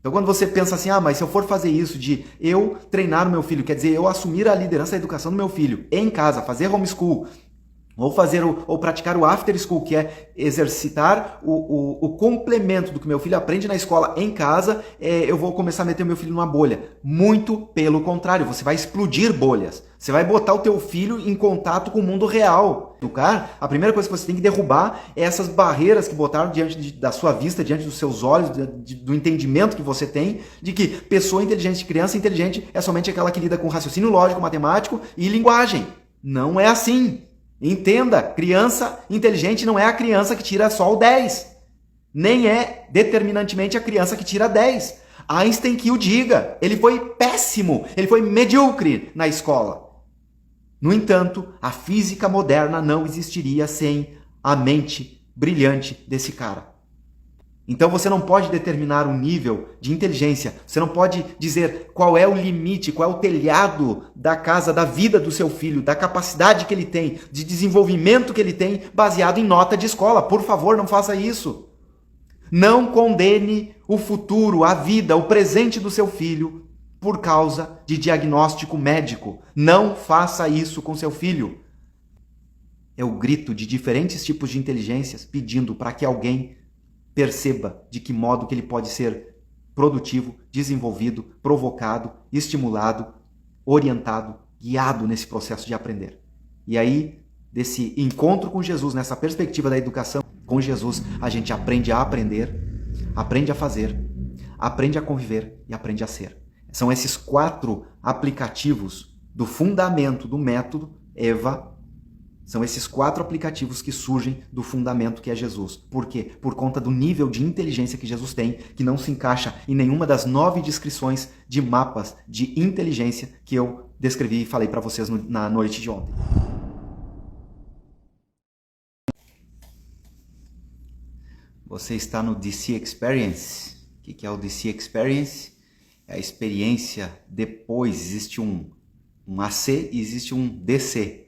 Então quando você pensa assim, mas se eu for fazer isso de eu treinar o meu filho, quer dizer, eu assumir a liderança da educação do meu filho em casa, fazer homeschool, ou praticar o after school, que é exercitar o complemento do que meu filho aprende na escola em casa, eu vou começar a meter o meu filho numa bolha. Muito pelo contrário, você vai explodir bolhas. Você vai botar o teu filho em contato com o mundo real. Educar, a primeira coisa que você tem que derrubar é essas barreiras que botaram diante da sua vista, diante dos seus olhos, do entendimento que você tem, de que pessoa inteligente, criança inteligente, é somente aquela que lida com raciocínio lógico, matemático e linguagem. Não é assim. Entenda, criança inteligente não é a criança que tira só o 10. Nem é determinantemente a criança que tira 10. Einstein que o diga, ele foi péssimo, ele foi medíocre na escola. No entanto, a física moderna não existiria sem a mente brilhante desse cara. Então você não pode determinar um nível de inteligência, você não pode dizer qual é o limite, qual é o telhado da casa, da vida do seu filho, da capacidade que ele tem, de desenvolvimento que ele tem, baseado em nota de escola. Por favor, não faça isso. Não condene o futuro, a vida, o presente do seu filho por causa de diagnóstico médico. Não faça isso com seu filho. É o grito de diferentes tipos de inteligências pedindo para que alguém perceba de que modo que ele pode ser produtivo, desenvolvido, provocado, estimulado, orientado, guiado nesse processo de aprender. E aí, desse encontro com Jesus, nessa perspectiva da educação com Jesus, a gente aprende a aprender, aprende a fazer, aprende a conviver e aprende a ser. São esses 4 aplicativos do fundamento do método EVA. São esses 4 aplicativos que surgem do fundamento que é Jesus. Por quê? Por conta do nível de inteligência que Jesus tem, que não se encaixa em nenhuma das 9 descrições de mapas de inteligência que eu descrevi e falei para vocês na noite de ontem. Você está no DC Experience. O que é o DC Experience? É a experiência depois. Existe um AC e existe um DC.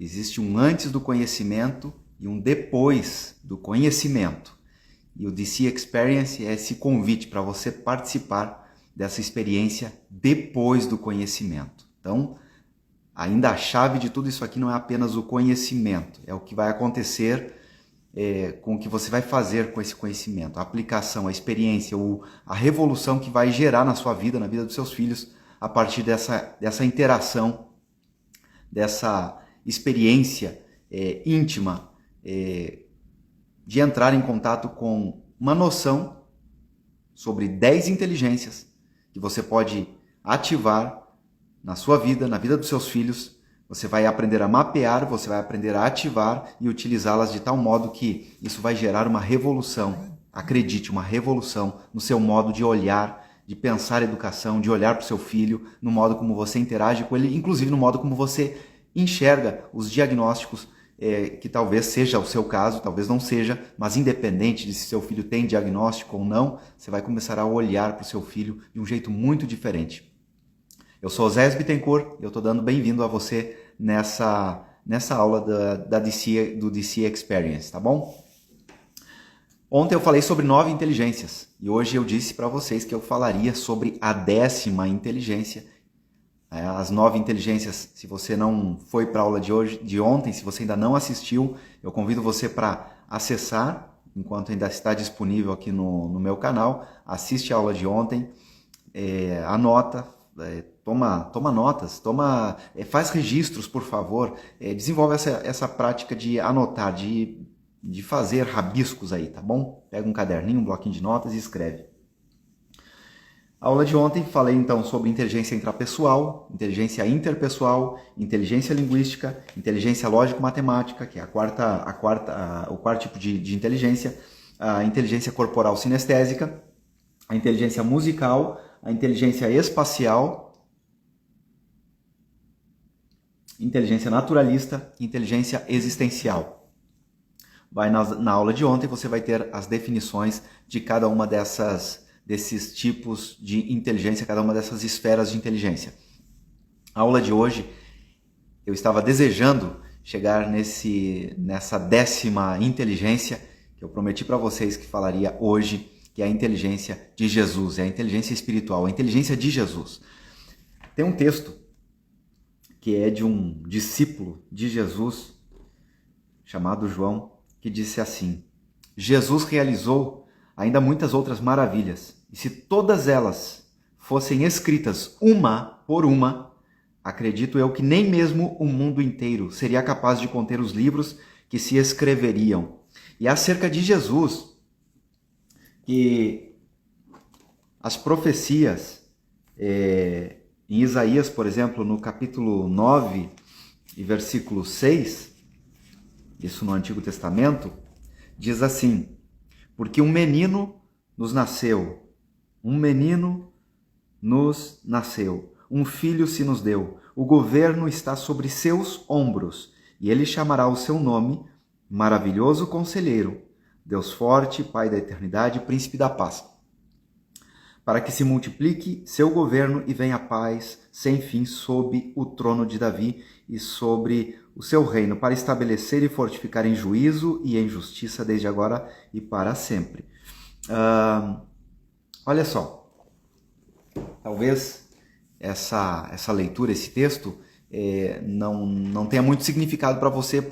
Existe um antes do conhecimento e um depois do conhecimento. E o DC Experience é esse convite para você participar dessa experiência depois do conhecimento. Então, ainda a chave de tudo isso aqui não é apenas o conhecimento, é o que vai acontecer com o que você vai fazer com esse conhecimento, a aplicação, a experiência, a revolução que vai gerar na sua vida, na vida dos seus filhos, a partir dessa interação, dessa experiência íntima de entrar em contato com uma noção sobre 10 inteligências que você pode ativar na sua vida, na vida dos seus filhos. Você vai aprender a mapear, você vai aprender a ativar e utilizá-las de tal modo que isso vai gerar uma revolução. Acredite, uma revolução no seu modo de olhar, de pensar educação, de olhar para o seu filho, no modo como você interage com ele, inclusive no modo como você enxerga os diagnósticos, que talvez seja o seu caso, talvez não seja, mas independente de se seu filho tem diagnóstico ou não, você vai começar a olhar para o seu filho de um jeito muito diferente. Eu sou Osés Bittencourt e eu estou dando bem-vindo a você nessa aula do DC Experience, tá bom? Ontem eu falei sobre 9 inteligências e hoje eu disse para vocês que eu falaria sobre a 10ª inteligência. As 9 inteligências, se você não foi para a aula de ontem, se você ainda não assistiu, eu convido você para acessar, enquanto ainda está disponível aqui no meu canal, assiste a aula de ontem, anota, toma notas, faz registros, por favor, desenvolve essa prática de anotar, de fazer rabiscos aí, tá bom? Pega um caderninho, um bloquinho de notas e escreve. A aula de ontem falei então sobre inteligência intrapessoal, inteligência interpessoal, inteligência linguística, inteligência lógico-matemática, que é o quarto tipo de inteligência, a inteligência corporal sinestésica, a inteligência musical, a inteligência espacial, inteligência naturalista e inteligência existencial. Na aula de ontem você vai ter as definições de cada uma desses tipos de inteligência, cada uma dessas esferas de inteligência. A aula de hoje, eu estava desejando chegar nessa 10ª inteligência, que eu prometi para vocês que falaria hoje que é a inteligência de Jesus, é a inteligência espiritual, a inteligência de Jesus. Tem um texto que é de um discípulo de Jesus, chamado João, que disse assim: Jesus realizou ainda muitas outras maravilhas, e se todas elas fossem escritas uma por uma, acredito eu que nem mesmo o mundo inteiro seria capaz de conter os livros que se escreveriam. E acerca de Jesus, que as profecias, em Isaías, por exemplo, no capítulo 9 e versículo 6, isso no Antigo Testamento, diz assim: porque um menino nos nasceu, um menino nos nasceu, um filho se nos deu, o governo está sobre seus ombros, e ele chamará o seu nome Maravilhoso Conselheiro, Deus Forte, Pai da Eternidade, Príncipe da Paz. Para que se multiplique seu governo e venha a paz sem fim sob o trono de Davi e sobre o seu reino, para estabelecer e fortificar em juízo e em justiça desde agora e para sempre. Olha só, talvez essa leitura, esse texto, não tenha muito significado para você,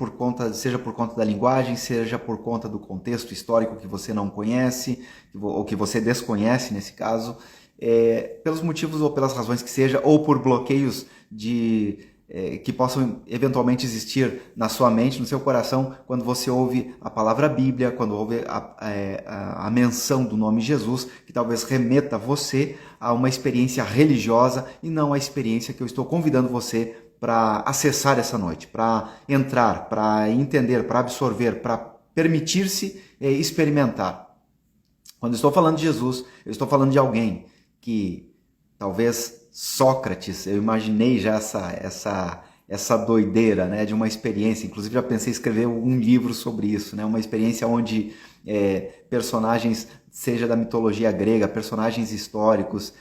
seja por conta da linguagem, seja por conta do contexto histórico que você não conhece, ou que você desconhece nesse caso, pelos motivos ou pelas razões que seja, ou por bloqueios que possam eventualmente existir na sua mente, no seu coração, quando você ouve a palavra Bíblia, quando ouve a menção do nome Jesus, que talvez remeta você a uma experiência religiosa e não a experiência que eu estou convidando você para acessar essa noite, para entrar, para entender, para absorver, para permitir-se experimentar. Quando eu estou falando de Jesus, eu estou falando de alguém que talvez Sócrates, eu imaginei já essa doideira, né, de uma experiência, inclusive já pensei em escrever um livro sobre isso, né, uma experiência onde personagens, seja da mitologia grega, personagens históricos,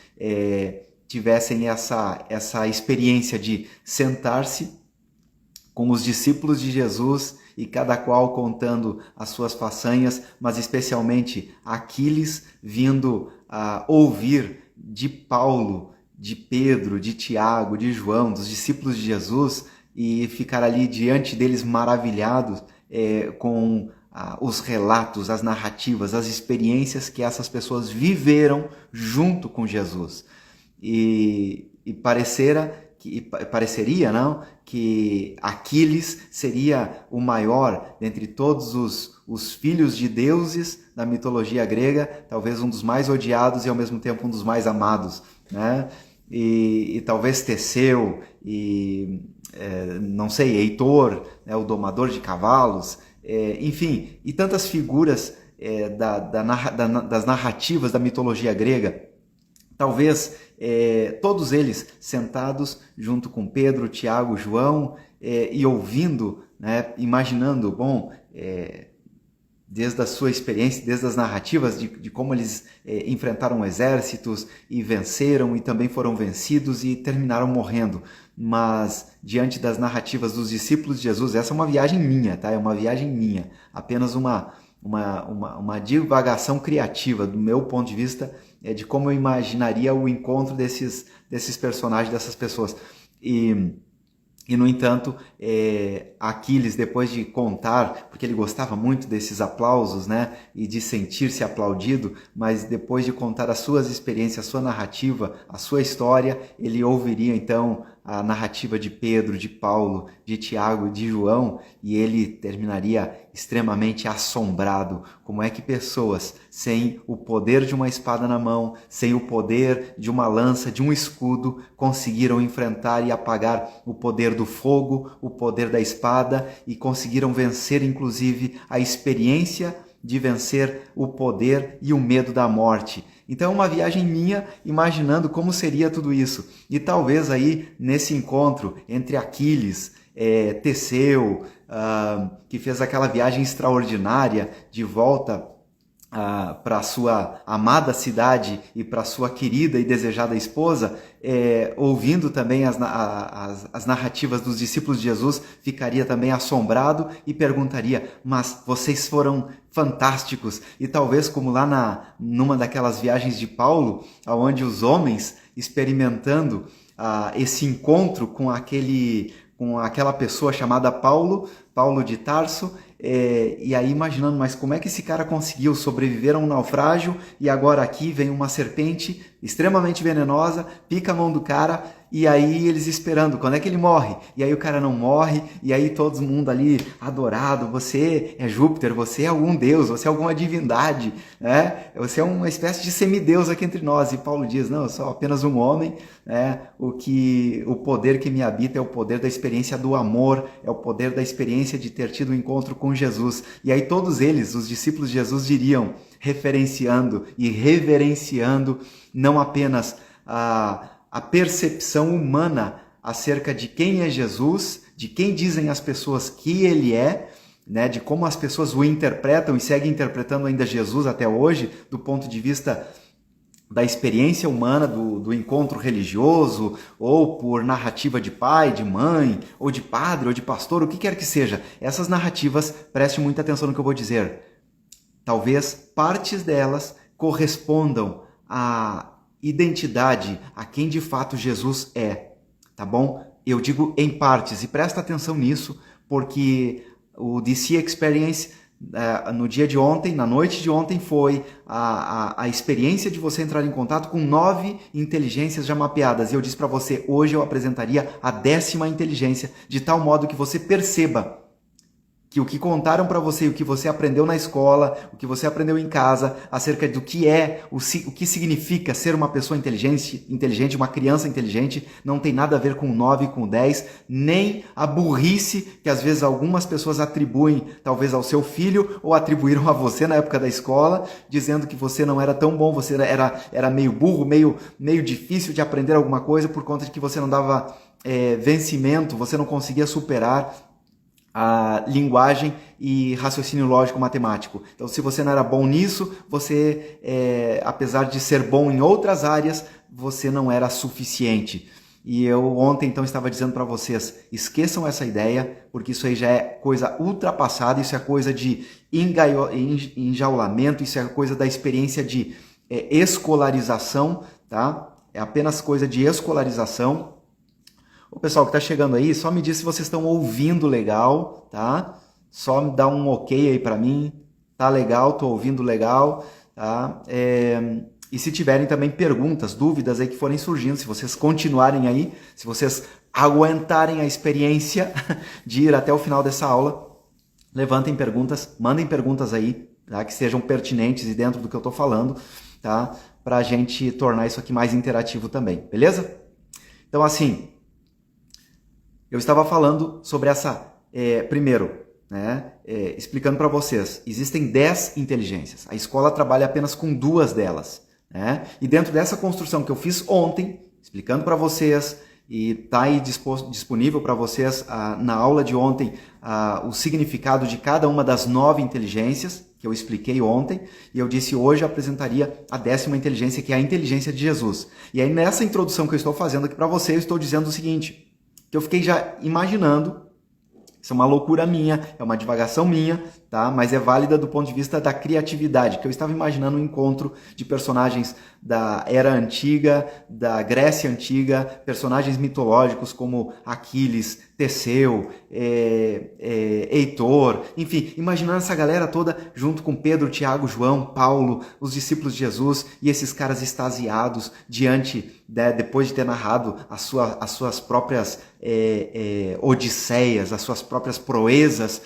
tivessem essa experiência de sentar-se com os discípulos de Jesus e cada qual contando as suas façanhas, mas especialmente Aquiles vindo a ouvir de Paulo, de Pedro, de Tiago, de João, dos discípulos de Jesus, e ficar ali diante deles maravilhados com os relatos, as narrativas, as experiências que essas pessoas viveram junto com Jesus. E pareceria não, que Aquiles seria o maior dentre todos os filhos de deuses da mitologia grega, talvez um dos mais odiados e ao mesmo tempo um dos mais amados, né? E talvez Teseu, não sei, Heitor, né, o domador de cavalos, enfim, e tantas figuras das narrativas da mitologia grega, talvez todos eles sentados junto com Pedro, Tiago, João, e ouvindo, né, imaginando, desde a sua experiência, desde as narrativas de como eles enfrentaram exércitos e venceram e também foram vencidos e terminaram morrendo. Mas diante das narrativas dos discípulos de Jesus, essa é uma viagem minha, tá? É uma viagem minha, apenas uma divagação criativa do meu ponto de vista, de como eu imaginaria o encontro desses personagens, dessas pessoas. E no entanto, Aquiles, depois de contar, porque ele gostava muito desses aplausos, né, e de sentir-se aplaudido, mas depois de contar as suas experiências, a sua narrativa, a sua história, ele ouviria então a narrativa de Pedro, de Paulo, de Tiago e de João, e ele terminaria extremamente assombrado. Como é que pessoas sem o poder de uma espada na mão, sem o poder de uma lança, de um escudo, conseguiram enfrentar e apagar o poder do fogo, o poder da espada, e conseguiram vencer inclusive a experiência de vencer o poder e o medo da morte. Então é uma viagem minha imaginando como seria tudo isso. E talvez aí nesse encontro entre Aquiles, Teseu, que fez aquela viagem extraordinária de volta para a sua amada cidade e para a sua querida e desejada esposa, ouvindo também as narrativas dos discípulos de Jesus, ficaria também assombrado e perguntaria: mas vocês foram fantásticos. E talvez como lá numa daquelas viagens de Paulo, onde os homens experimentando esse encontro com aquela pessoa chamada Paulo de Tarso, e aí imaginando, mas como é que esse cara conseguiu sobreviver a um naufrágio e agora aqui vem uma serpente extremamente venenosa, pica a mão do cara, e aí eles esperando, quando é que ele morre? E aí o cara não morre, e aí todo mundo ali adorado, você é Júpiter, você é algum deus, você é alguma divindade, né? Você é uma espécie de semideus aqui entre nós. E Paulo diz: não, eu sou apenas um homem, né? O poder que me habita é o poder da experiência do amor, é o poder da experiência de ter tido um encontro com Jesus. E aí todos eles, os discípulos de Jesus, diriam, referenciando e reverenciando não apenas a percepção humana acerca de quem é Jesus, de quem dizem as pessoas que ele é, né, de como as pessoas o interpretam e seguem interpretando ainda Jesus até hoje, do ponto de vista da experiência humana, do encontro religioso, ou por narrativa de pai, de mãe, ou de padre, ou de pastor, o que quer que seja. Essas narrativas, preste muita atenção no que eu vou dizer. Talvez partes delas correspondam à identidade, a quem de fato Jesus é, tá bom? Eu digo em partes, e presta atenção nisso, porque o DC Experience no dia de ontem, na noite de ontem, foi a experiência de você entrar em contato com 9 inteligências já mapeadas. E eu disse para você, hoje eu apresentaria a 10ª inteligência, de tal modo que você perceba que o que contaram para você, o que você aprendeu na escola, o que você aprendeu em casa, acerca do que o que significa ser uma pessoa inteligente, uma criança inteligente, não tem nada a ver com o 9, com o 10, nem a burrice que às vezes algumas pessoas atribuem talvez ao seu filho ou atribuíram a você na época da escola, dizendo que você não era tão bom, você era meio burro, meio difícil de aprender alguma coisa por conta de que você não dava vencimento, você não conseguia superar a linguagem e raciocínio lógico-matemático. Então, se você não era bom nisso, você, apesar de ser bom em outras áreas, você não era suficiente. E eu ontem, então, estava dizendo para vocês, esqueçam essa ideia, porque isso aí já é coisa ultrapassada, isso é coisa de enjaulamento, isso é coisa da experiência de escolarização, tá? É apenas coisa de escolarização. O pessoal que está chegando aí, só me diz se vocês estão ouvindo legal, tá? Só me dá um ok aí para mim. Tá legal, tô ouvindo legal, tá? E se tiverem também perguntas, dúvidas aí que forem surgindo, se vocês continuarem aí, se vocês aguentarem a experiência de ir até o final dessa aula, levantem perguntas, mandem perguntas aí, tá? Que sejam pertinentes e dentro do que eu tô falando, tá? Para a gente tornar isso aqui mais interativo também, beleza? Então, assim, eu estava falando sobre essa, primeiro, né, explicando para vocês, existem 10 inteligências, a escola trabalha apenas com 2 delas, né? E dentro dessa construção que eu fiz ontem, explicando para vocês, e está aí disponível para vocês na aula de ontem o significado de cada uma das 9 inteligências, que eu expliquei ontem, e eu disse hoje eu apresentaria a 10ª inteligência, que é a inteligência de Jesus. E aí nessa introdução que eu estou fazendo aqui para você, eu estou dizendo o seguinte, que eu fiquei já imaginando, isso é uma loucura minha, é uma divagação minha, tá? Mas é válida do ponto de vista da criatividade, que eu estava imaginando um encontro de personagens da Era Antiga, da Grécia Antiga, personagens mitológicos como Aquiles, Teseu, Heitor, enfim, imaginando essa galera toda junto com Pedro, Tiago, João, Paulo, os discípulos de Jesus e esses caras extasiados diante, depois de ter narrado as suas próprias odisseias, as suas próprias proezas,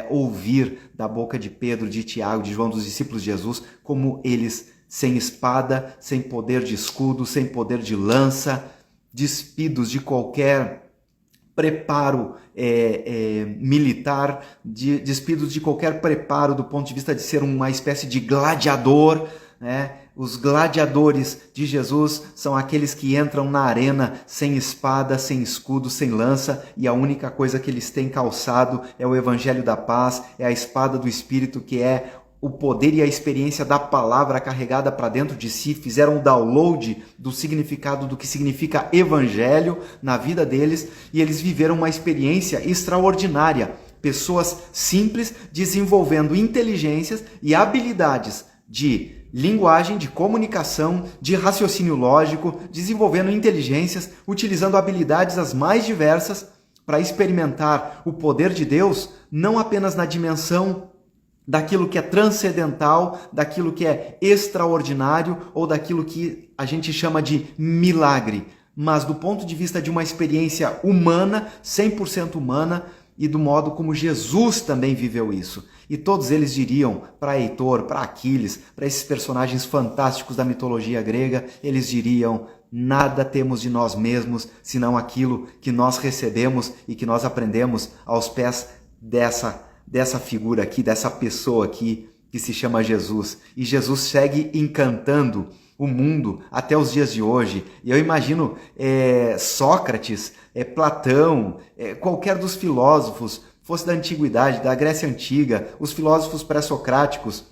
ouvir da boca de Pedro, de Tiago, de João, dos discípulos de Jesus, como eles, sem espada, sem poder de escudo, sem poder de lança, despidos de qualquer preparo militar, despidos de qualquer preparo do ponto de vista de ser uma espécie de gladiador, né? Os gladiadores de Jesus são aqueles que entram na arena sem espada, sem escudo, sem lança, e a única coisa que eles têm calçado é o evangelho da paz, é a espada do Espírito, que é o poder e a experiência da palavra carregada para dentro de si, fizeram o download do significado do que significa evangelho na vida deles e eles viveram uma experiência extraordinária. Pessoas simples desenvolvendo inteligências e habilidades de linguagem, de comunicação, de raciocínio lógico, desenvolvendo inteligências, utilizando habilidades as mais diversas para experimentar o poder de Deus, não apenas na dimensão daquilo que é transcendental, daquilo que é extraordinário ou daquilo que a gente chama de milagre, mas do ponto de vista de uma experiência humana, 100% humana, e do modo como Jesus também viveu isso. E todos eles diriam para Heitor, para Aquiles, para esses personagens fantásticos da mitologia grega, eles diriam: nada temos de nós mesmos, senão aquilo que nós recebemos e que nós aprendemos aos pés dessa figura aqui, dessa pessoa aqui que se chama Jesus. E Jesus segue encantando o mundo até os dias de hoje. E eu imagino Sócrates, Platão, qualquer dos filósofos, fosse da antiguidade, da Grécia Antiga, os filósofos pré-socráticos,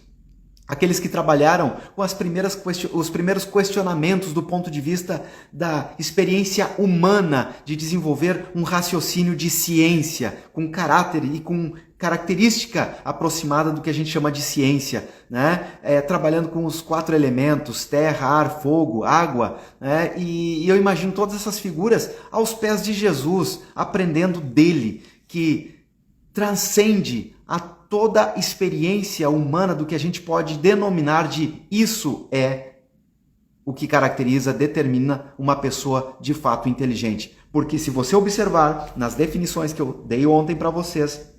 aqueles que trabalharam com os primeiros questionamentos do ponto de vista da experiência humana de desenvolver um raciocínio de ciência, com caráter e com característica aproximada do que a gente chama de ciência, né? Trabalhando com os 4 elementos, terra, ar, fogo, água, né? E eu imagino todas essas figuras aos pés de Jesus, aprendendo dele, que transcende a toda experiência humana do que a gente pode denominar de isso é o que caracteriza, determina uma pessoa de fato inteligente. Porque se você observar nas definições que eu dei ontem para vocês,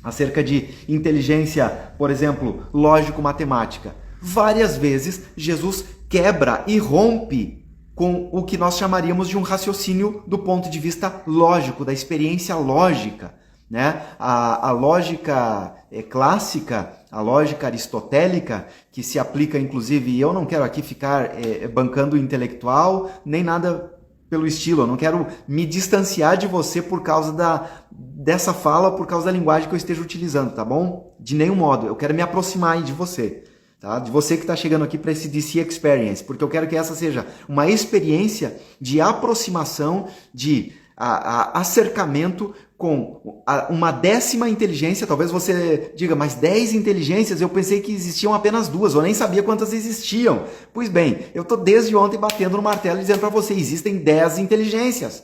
acerca de inteligência, por exemplo, lógico-matemática, várias vezes Jesus quebra e rompe com o que nós chamaríamos de um raciocínio do ponto de vista lógico, da experiência lógica, né? A lógica clássica, a lógica aristotélica, que se aplica inclusive, e eu não quero aqui ficar bancando o intelectual, nem nada pelo estilo, eu não quero me distanciar de você por causa dessa fala, por causa da linguagem que eu esteja utilizando, tá bom? De nenhum modo, eu quero me aproximar aí de você, tá? De você que está chegando aqui para esse DC Experience, porque eu quero que essa seja uma experiência de aproximação, de acercamento com uma 10ª inteligência. Talvez você diga, mas 10 inteligências? Eu pensei que existiam apenas 2, eu nem sabia quantas existiam. Pois bem, eu estou desde ontem batendo no martelo dizendo para você, existem 10 inteligências.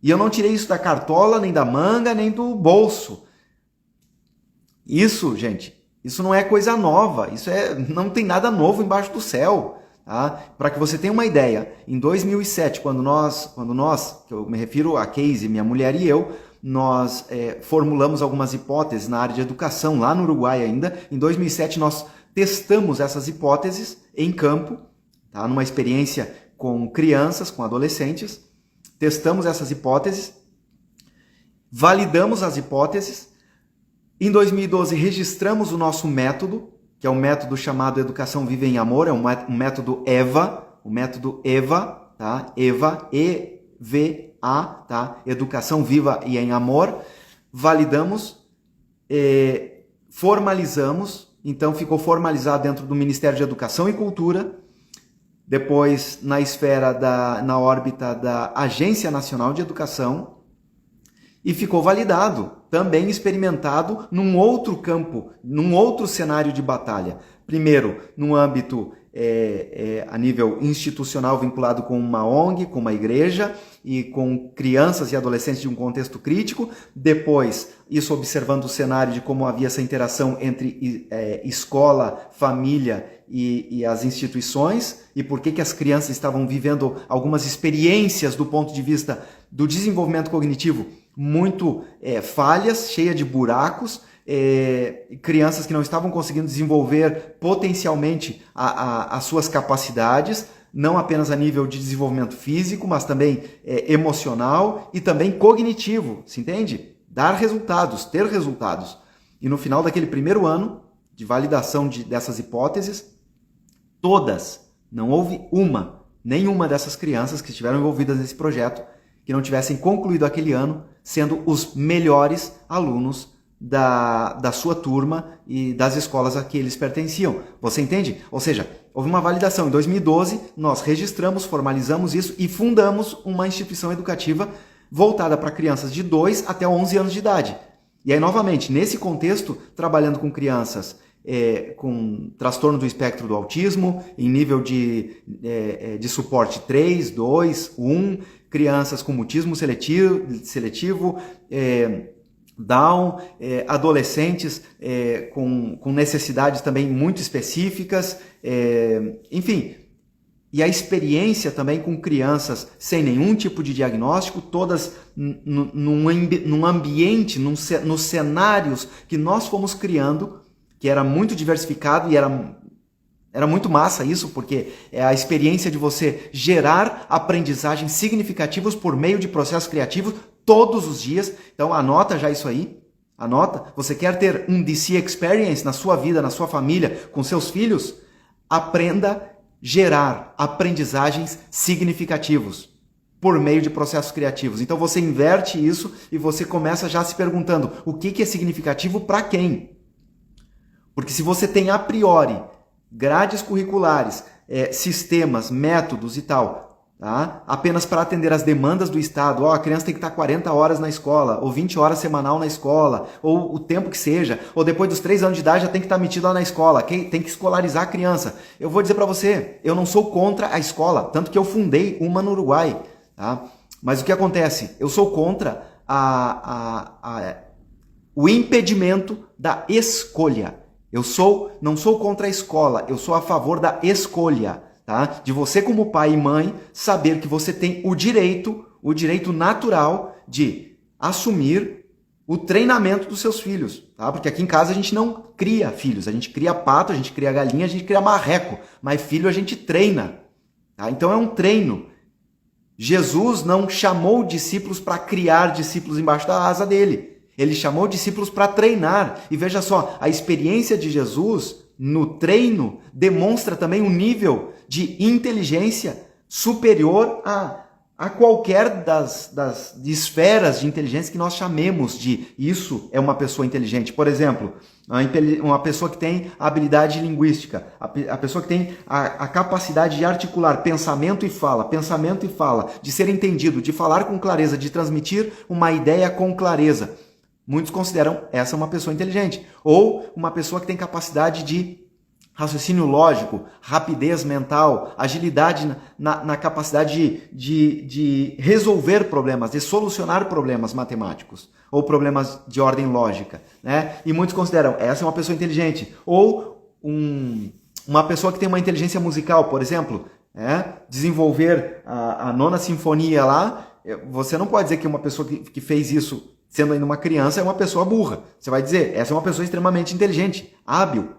E eu não tirei isso da cartola, nem da manga, nem do bolso. Isso, gente, isso não é coisa nova, não tem nada novo embaixo do céu. Tá? Para que você tenha uma ideia, em 2007, quando nós, que eu me refiro a Casey, minha mulher e eu, nós formulamos algumas hipóteses na área de educação, lá no Uruguai ainda. Em 2007 nós testamos essas hipóteses em campo, tá? Numa experiência com crianças, com adolescentes. Testamos essas hipóteses, validamos as hipóteses. Em 2012 registramos o nosso método, que é um método chamado Educação Viva em Amor, é um método EVA, tá? EVA, E-V-A, tá? Educação Viva e em Amor. Validamos, formalizamos, então ficou formalizado dentro do Ministério de Educação e Cultura, depois na na órbita da Agência Nacional de Educação, e ficou validado, também experimentado num outro campo, num outro cenário de batalha. Primeiro, no âmbito a nível institucional vinculado com uma ONG, com uma igreja e com crianças e adolescentes de um contexto crítico. Depois, isso observando o cenário de como havia essa interação entre escola, família e as instituições, e por que as crianças estavam vivendo algumas experiências do ponto de vista do desenvolvimento cognitivo muito falhas, cheia de buracos, crianças que não estavam conseguindo desenvolver potencialmente as suas capacidades, não apenas a nível de desenvolvimento físico, mas também emocional e também cognitivo, se entende? Dar resultados, ter resultados. E no final daquele primeiro ano de validação dessas hipóteses, todas, não houve nenhuma dessas crianças que estiveram envolvidas nesse projeto que não tivessem concluído aquele ano sendo os melhores alunos da sua turma e das escolas a que eles pertenciam. Você entende? Ou seja, houve uma validação. Em 2012, nós registramos, formalizamos isso e fundamos uma instituição educativa voltada para crianças de 2 até 11 anos de idade. E aí, novamente, nesse contexto, trabalhando com crianças com transtorno do espectro do autismo, em nível de suporte 3, 2, 1, crianças com mutismo seletivo, Down, adolescentes com necessidades também muito específicas, enfim. E a experiência também com crianças sem nenhum tipo de diagnóstico, todas num ambiente, nos cenários que nós fomos criando, que era muito diversificado e era muito massa isso, porque é a experiência de você gerar aprendizagens significativas por meio de processos criativos todos os dias. Então anota já isso aí, anota. Você quer ter um DC Experience na sua vida, na sua família, com seus filhos? Aprenda a gerar aprendizagens significativos por meio de processos criativos. Então você inverte isso e você começa já se perguntando o que é significativo para quem? Porque se você tem a priori grades curriculares, sistemas, métodos e tal, tá? Apenas para atender as demandas do Estado, a criança tem que estar 40 horas na escola, ou 20 horas semanal na escola, ou o tempo que seja, ou depois dos 3 anos de idade já tem que estar metido lá na escola, tem que escolarizar a criança. Eu vou dizer para você, eu não sou contra a escola, tanto que eu fundei uma no Uruguai, tá? Mas o que acontece? Eu sou contra o impedimento da escolha. Eu não sou contra a escola, eu sou a favor da escolha, tá? De você como pai e mãe saber que você tem o direito natural de assumir o treinamento dos seus filhos, tá? Porque aqui em casa a gente não cria filhos, a gente cria pato, a gente cria galinha, a gente cria marreco, mas filho a gente treina, tá? Então é um treino. Jesus não chamou discípulos para criar discípulos embaixo da asa dele. Ele chamou discípulos para treinar. E veja só, a experiência de Jesus no treino demonstra também um nível de inteligência superior a qualquer das esferas de inteligência que nós chamemos de isso é uma pessoa inteligente. Por exemplo, uma pessoa que tem habilidade linguística, a pessoa que tem a capacidade de articular pensamento e fala, de ser entendido, de falar com clareza, de transmitir uma ideia com clareza. Muitos consideram essa uma pessoa inteligente. Ou uma pessoa que tem capacidade de raciocínio lógico, rapidez mental, agilidade na capacidade de resolver problemas, de solucionar problemas matemáticos ou problemas de ordem lógica, né? E muitos consideram essa é uma pessoa inteligente. Ou uma pessoa que tem uma inteligência musical, por exemplo, desenvolver a nona sinfonia lá. Você não pode dizer que uma pessoa que fez isso sendo ainda uma criança, é uma pessoa burra. Você vai dizer, essa é uma pessoa extremamente inteligente, hábil.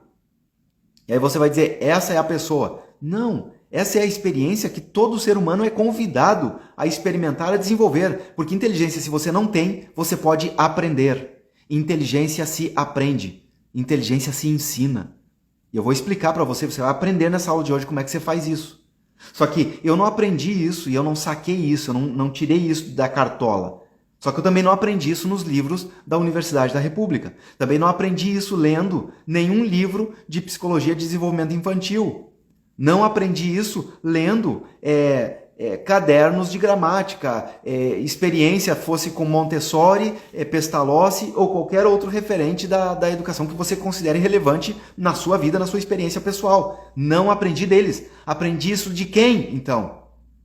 E aí você vai dizer, essa é a pessoa. Não, essa é a experiência que todo ser humano é convidado a experimentar, a desenvolver. Porque inteligência, se você não tem, você pode aprender. Inteligência se aprende. Inteligência se ensina. E eu vou explicar para você, você vai aprender nessa aula de hoje como é que você faz isso. Só que eu não aprendi isso e eu não saquei isso, eu não tirei isso da cartola. Só que eu também não aprendi isso nos livros da Universidade da República. Também não aprendi isso lendo nenhum livro de psicologia de desenvolvimento infantil. Não aprendi isso lendo cadernos de gramática, experiência, fosse com Montessori, Pestalozzi ou qualquer outro referente da educação que você considere relevante na sua vida, na sua experiência pessoal. Não aprendi deles. Aprendi isso de quem, então?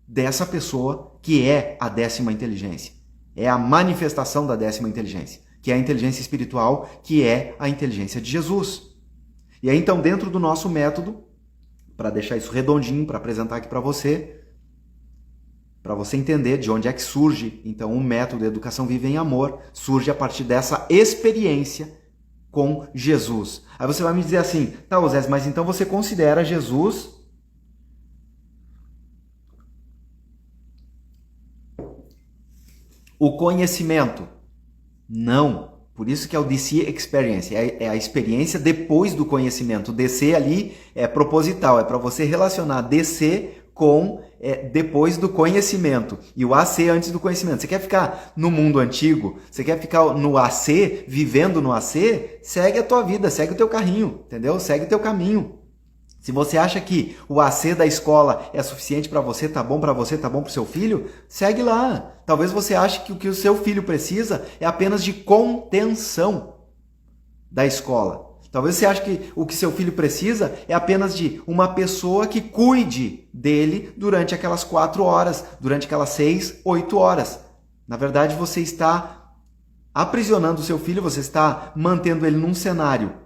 Dessa pessoa que é a 10ª inteligência. É a manifestação da 10ª inteligência, que é a inteligência espiritual, que é a inteligência de Jesus. E aí, então, dentro do nosso método, para deixar isso redondinho, para apresentar aqui para você entender de onde é que surge, então, o método Educação Viva em Amor, surge a partir dessa experiência com Jesus. Aí você vai me dizer assim, tá, Osés, mas então você considera Jesus o conhecimento? Não. Por isso que é o DC Experience, é a experiência depois do conhecimento. O DC ali é proposital, é para você relacionar DC com é depois do conhecimento e o AC antes do conhecimento. Você quer ficar no mundo antigo? Você quer ficar no AC, vivendo no AC? Segue a tua vida, segue o teu carrinho, entendeu? Segue o teu caminho. Se você acha que o AC da escola é suficiente para você, tá bom para você, tá bom para o seu filho, segue lá. Talvez você ache que o que o seu filho precisa é apenas de contenção da escola. Talvez você ache que o que seu filho precisa é apenas de uma pessoa que cuide dele durante aquelas 4 horas, durante aquelas 6, 8 horas. Na verdade, você está aprisionando o seu filho, você está mantendo ele num cenário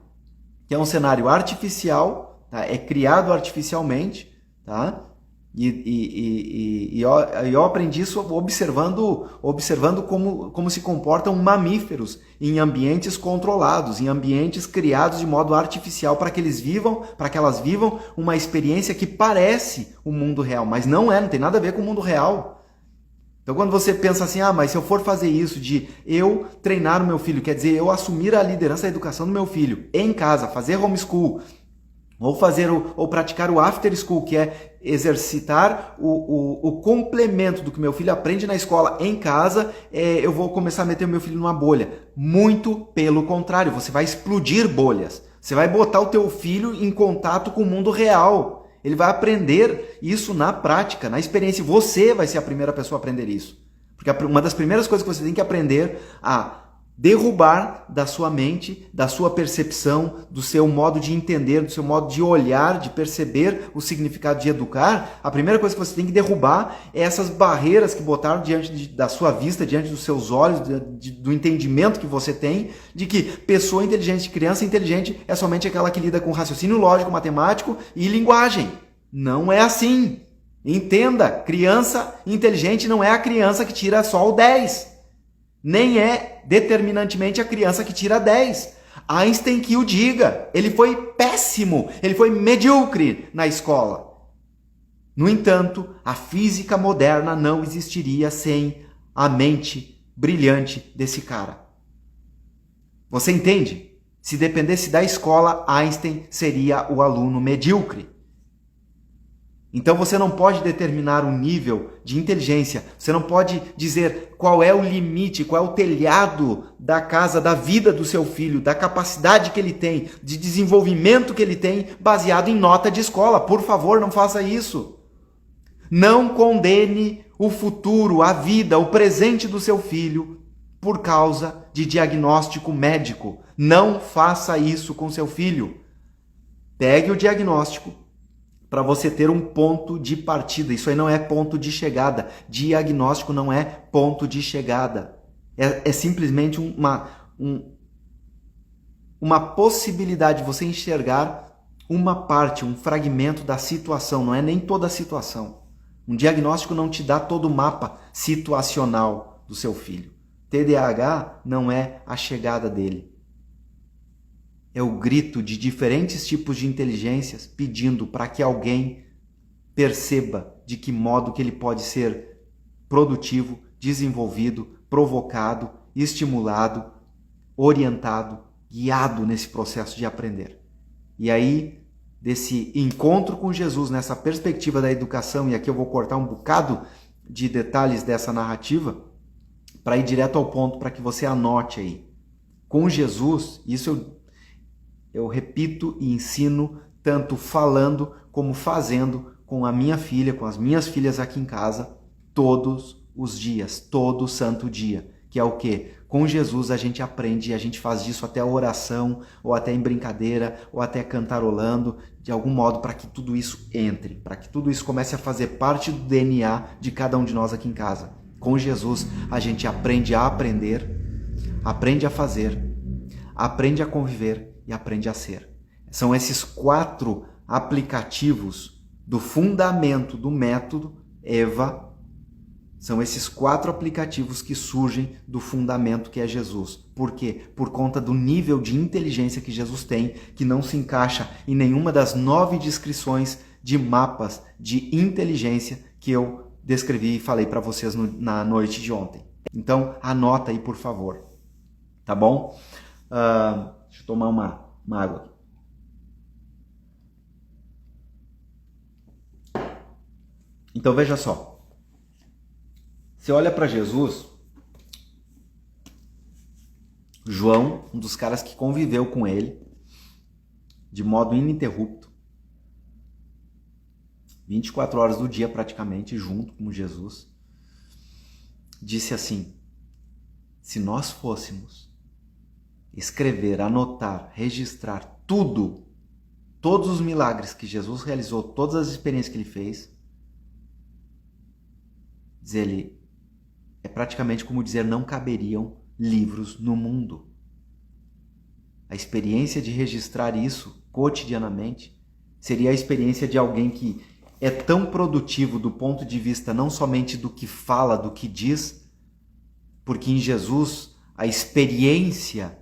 que é um cenário artificial, tá? É criado artificialmente, tá? E eu aprendi isso observando como se comportam mamíferos em ambientes controlados, em ambientes criados de modo artificial para que elas vivam uma experiência que parece o mundo real, mas não tem nada a ver com o mundo real. Então quando você pensa assim, mas se eu for fazer isso de eu treinar o meu filho, quer dizer, eu assumir a liderança da educação do meu filho em casa, fazer homeschool, ou praticar o after school, que é exercitar o complemento do que meu filho aprende na escola em casa, eu vou começar a meter o meu filho numa bolha. Muito pelo contrário, você vai explodir bolhas. Você vai botar o teu filho em contato com o mundo real. Ele vai aprender isso na prática, na experiência. Você vai ser a primeira pessoa a aprender isso. Porque uma das primeiras coisas que você tem que aprender a derrubar da sua mente, da sua percepção, do seu modo de entender, do seu modo de olhar, de perceber o significado de educar, a primeira coisa que você tem que derrubar é essas barreiras que botaram diante da sua vista, diante dos seus olhos, do entendimento que você tem, de que pessoa inteligente, criança inteligente é somente aquela que lida com raciocínio lógico, matemático e linguagem. Não é assim. Entenda, criança inteligente não é a criança que tira só o 10. Nem é determinantemente a criança que tira 10. Einstein que o diga. Ele foi péssimo, ele foi medíocre na escola. No entanto, a física moderna não existiria sem a mente brilhante desse cara. Você entende? Se dependesse da escola, Einstein seria o aluno medíocre. Então você não pode determinar um nível de inteligência, você não pode dizer qual é o limite, qual é o telhado da casa, da vida do seu filho, da capacidade que ele tem, de desenvolvimento que ele tem, baseado em nota de escola. Por favor, não faça isso. Não condene o futuro, a vida, o presente do seu filho por causa de diagnóstico médico. Não faça isso com seu filho. Pegue o diagnóstico para você ter um ponto de partida. Isso aí não é ponto de chegada. Diagnóstico não é ponto de chegada. É simplesmente uma possibilidade de você enxergar uma parte, um fragmento da situação. Não é nem toda a situação. Um diagnóstico não te dá todo o mapa situacional do seu filho. TDAH não é a chegada dele. É o grito de diferentes tipos de inteligências pedindo para que alguém perceba de que modo que ele pode ser produtivo, desenvolvido, provocado, estimulado, orientado, guiado nesse processo de aprender. E aí, desse encontro com Jesus, nessa perspectiva da educação, e aqui eu vou cortar um bocado de detalhes dessa narrativa, para ir direto ao ponto, para que você anote aí. Com Jesus, isso eu repito e ensino, tanto falando como fazendo com a minha filha, com as minhas filhas aqui em casa, todos os dias, todo santo dia. Que é o quê? Com Jesus a gente aprende e a gente faz disso até a oração, ou até em brincadeira, ou até cantarolando, de algum modo, para que tudo isso entre, para que tudo isso comece a fazer parte do DNA de cada um de nós aqui em casa. Com Jesus a gente aprende a aprender, aprende a fazer, aprende a conviver e aprende a ser. São esses 4 aplicativos do fundamento do método EVA. São esses 4 aplicativos que surgem do fundamento que é Jesus. Por quê? Por conta do nível de inteligência que Jesus tem, que não se encaixa em nenhuma das 9 descrições de mapas de inteligência que eu descrevi e falei para vocês na noite de ontem. Então, anota aí, por favor. Tá bom? Deixa eu tomar uma água aqui. Então veja só, você olha para Jesus, João, um dos caras que conviveu com ele de modo ininterrupto, 24 horas do dia praticamente, junto com Jesus, disse assim: se nós fôssemos escrever, anotar, registrar tudo, todos os milagres que Jesus realizou, todas as experiências que ele fez, diz ele, é praticamente como dizer, não caberiam livros no mundo. A experiência de registrar isso cotidianamente seria a experiência de alguém que é tão produtivo do ponto de vista não somente do que fala, do que diz, porque em Jesus a experiência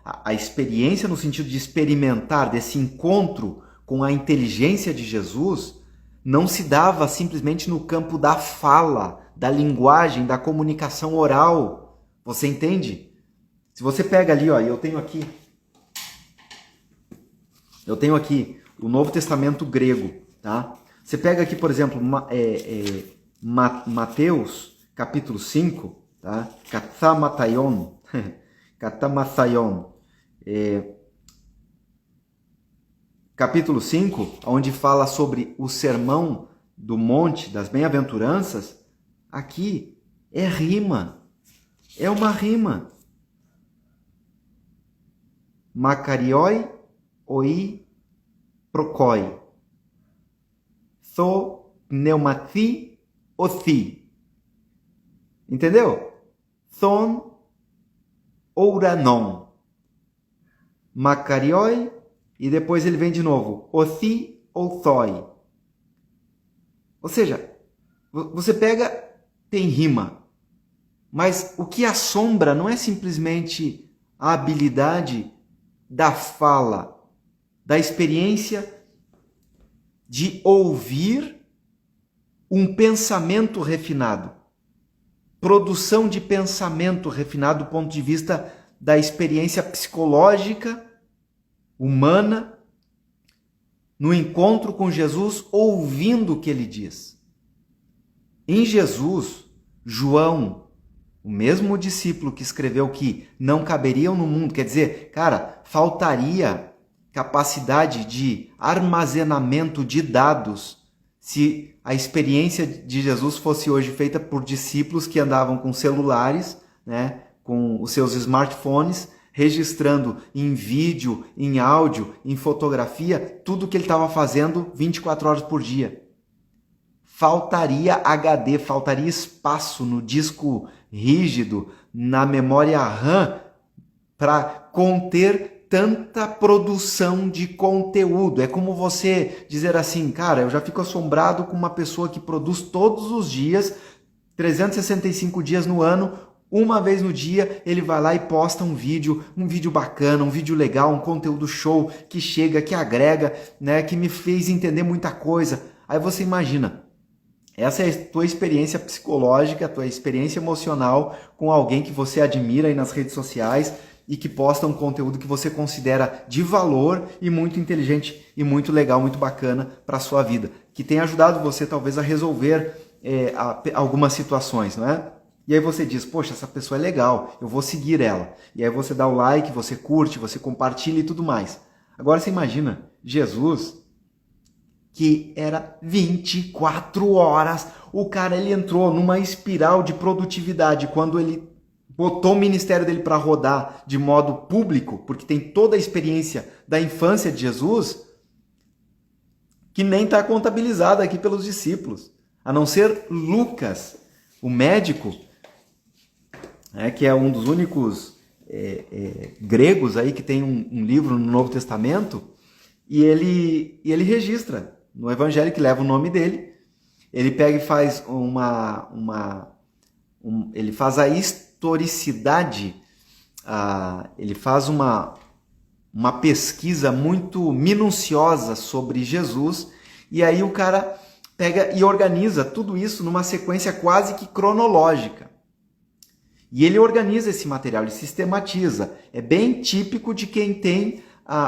a experiência no sentido de experimentar, desse encontro com a inteligência de Jesus, não se dava simplesmente no campo da fala, da linguagem, da comunicação oral. Você entende? Se você pega ali, ó, eu tenho aqui o Novo Testamento grego, tá? Você pega aqui, por exemplo, Mateus, capítulo 5, tá? Katamataion, capítulo 5, onde fala sobre o sermão do monte das bem-aventuranças, aqui é rima, é uma rima. Makarioi oi prokoi. Tho pneumati othi. Entendeu? Thon ouranon. Makarioi, e depois ele vem de novo. Othi ou thoi. Ou seja, você pega, tem rima. Mas o que assombra não é simplesmente a habilidade da fala, da experiência de ouvir um pensamento refinado. Produção de pensamento refinado do ponto de vista da experiência psicológica, humana, no encontro com Jesus, ouvindo o que ele diz. Em Jesus, João, o mesmo discípulo que escreveu que não caberiam no mundo, quer dizer, cara, faltaria capacidade de armazenamento de dados se a experiência de Jesus fosse hoje feita por discípulos que andavam com celulares, né, com os seus smartphones, registrando em vídeo, em áudio, em fotografia, tudo que ele estava fazendo 24 horas por dia. Faltaria HD, faltaria espaço no disco rígido, na memória RAM, para conter tanta produção de conteúdo. É como você dizer assim, cara, eu já fico assombrado com uma pessoa que produz todos os dias, 365 dias no ano, uma vez no dia, ele vai lá e posta um vídeo bacana, um vídeo legal, um conteúdo show, que chega, que agrega, né, que me fez entender muita coisa. Aí você imagina, essa é a tua experiência psicológica, a tua experiência emocional com alguém que você admira aí nas redes sociais e que posta um conteúdo que você considera de valor e muito inteligente e muito legal, muito bacana para a sua vida, que tem ajudado você talvez a resolver algumas situações, não é? E aí você diz, poxa, essa pessoa é legal, eu vou seguir ela. E aí você dá o like, você curte, você compartilha e tudo mais. Agora você imagina, Jesus, que era 24 horas, o cara ele entrou numa espiral de produtividade quando ele botou o ministério dele para rodar de modo público, porque tem toda a experiência da infância de Jesus, que nem está contabilizada aqui pelos discípulos. A não ser Lucas, o médico, que é um dos únicos gregos aí que tem um livro no Novo Testamento, e ele registra no evangelho que leva o nome dele, ele pega e faz ele faz a historicidade, ele faz uma pesquisa muito minuciosa sobre Jesus, e aí o cara pega e organiza tudo isso numa sequência quase que cronológica. E ele organiza esse material, ele sistematiza. É bem típico de quem tem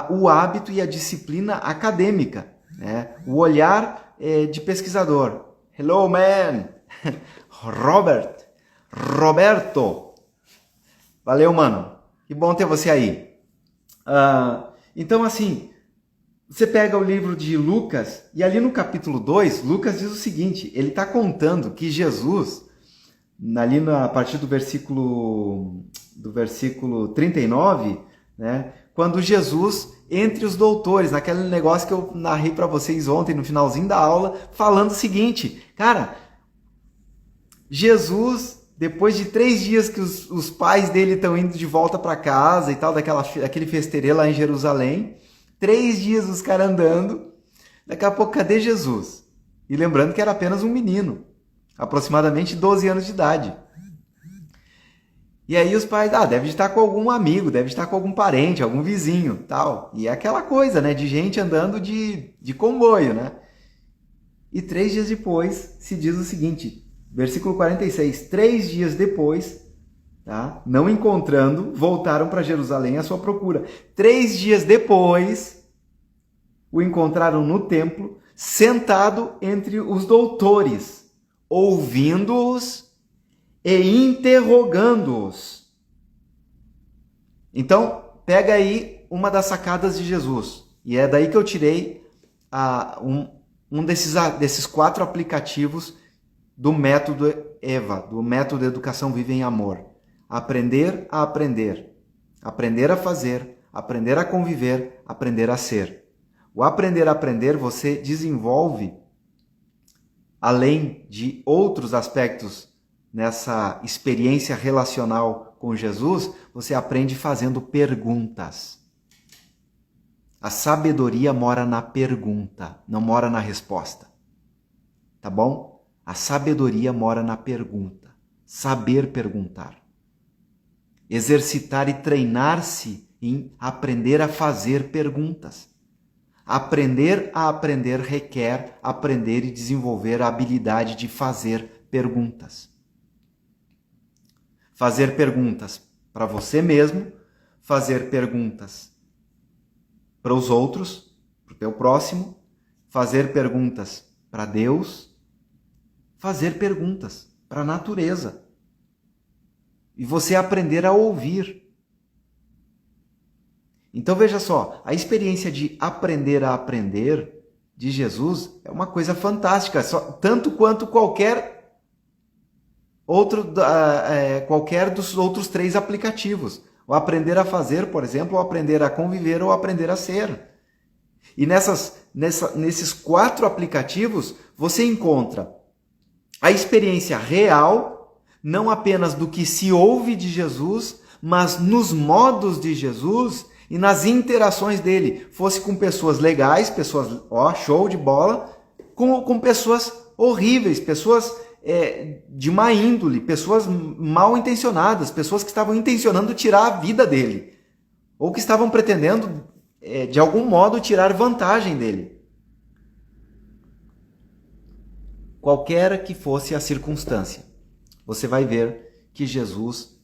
o hábito e a disciplina acadêmica, né? O olhar de pesquisador. Hello, man! Roberto! Valeu, mano! Que bom ter você aí. Então, assim, você pega o livro de Lucas, e ali no capítulo 2, Lucas diz o seguinte, ele está contando que Jesus, ali a partir do versículo 39, né, quando Jesus, entre os doutores, naquele negócio que eu narrei para vocês ontem, no finalzinho da aula, falando o seguinte, cara, Jesus, depois de 3 dias que os pais dele estão indo de volta para casa e tal, daquele festeirê lá em Jerusalém, 3 dias os caras andando, daqui a pouco, cadê Jesus? E lembrando que era apenas um menino, aproximadamente 12 anos de idade. E aí os pais, deve estar com algum amigo, deve estar com algum parente, algum vizinho, tal. E é aquela coisa, né, de gente andando de comboio, né? E 3 dias depois se diz o seguinte, versículo 46, 3 dias depois, tá? Não encontrando, voltaram para Jerusalém à sua procura. 3 dias depois, o encontraram no templo, sentado entre os doutores, ouvindo-os e interrogando-os. Então, pega aí uma das sacadas de Jesus. E é daí que eu tirei um desses 4 aplicativos do método EVA, do método Educação Viva em Amor. Aprender a aprender. Aprender a fazer, aprender a conviver, aprender a ser. O aprender a aprender você desenvolve, além de outros aspectos nessa experiência relacional com Jesus, você aprende fazendo perguntas. A sabedoria mora na pergunta, não mora na resposta. Tá bom? A sabedoria mora na pergunta. Saber perguntar. Exercitar e treinar-se em aprender a fazer perguntas. Aprender a aprender requer aprender e desenvolver a habilidade de fazer perguntas. Fazer perguntas para você mesmo, fazer perguntas para os outros, para o teu próximo, fazer perguntas para Deus, fazer perguntas para a natureza. E você aprender a ouvir. Então veja só, a experiência de aprender a aprender de Jesus é uma coisa fantástica, tanto quanto qualquer dos outros 3 aplicativos. O aprender a fazer, por exemplo, o aprender a conviver ou aprender a ser. E nesses 4 aplicativos, você encontra a experiência real, não apenas do que se ouve de Jesus, mas nos modos de Jesus e nas interações dele. Fosse com pessoas legais, pessoas, show de bola, com pessoas horríveis, pessoas de má índole, pessoas mal intencionadas, pessoas que estavam intencionando tirar a vida dele, ou que estavam pretendendo, de algum modo, tirar vantagem dele. Qualquer que fosse a circunstância, você vai ver que Jesus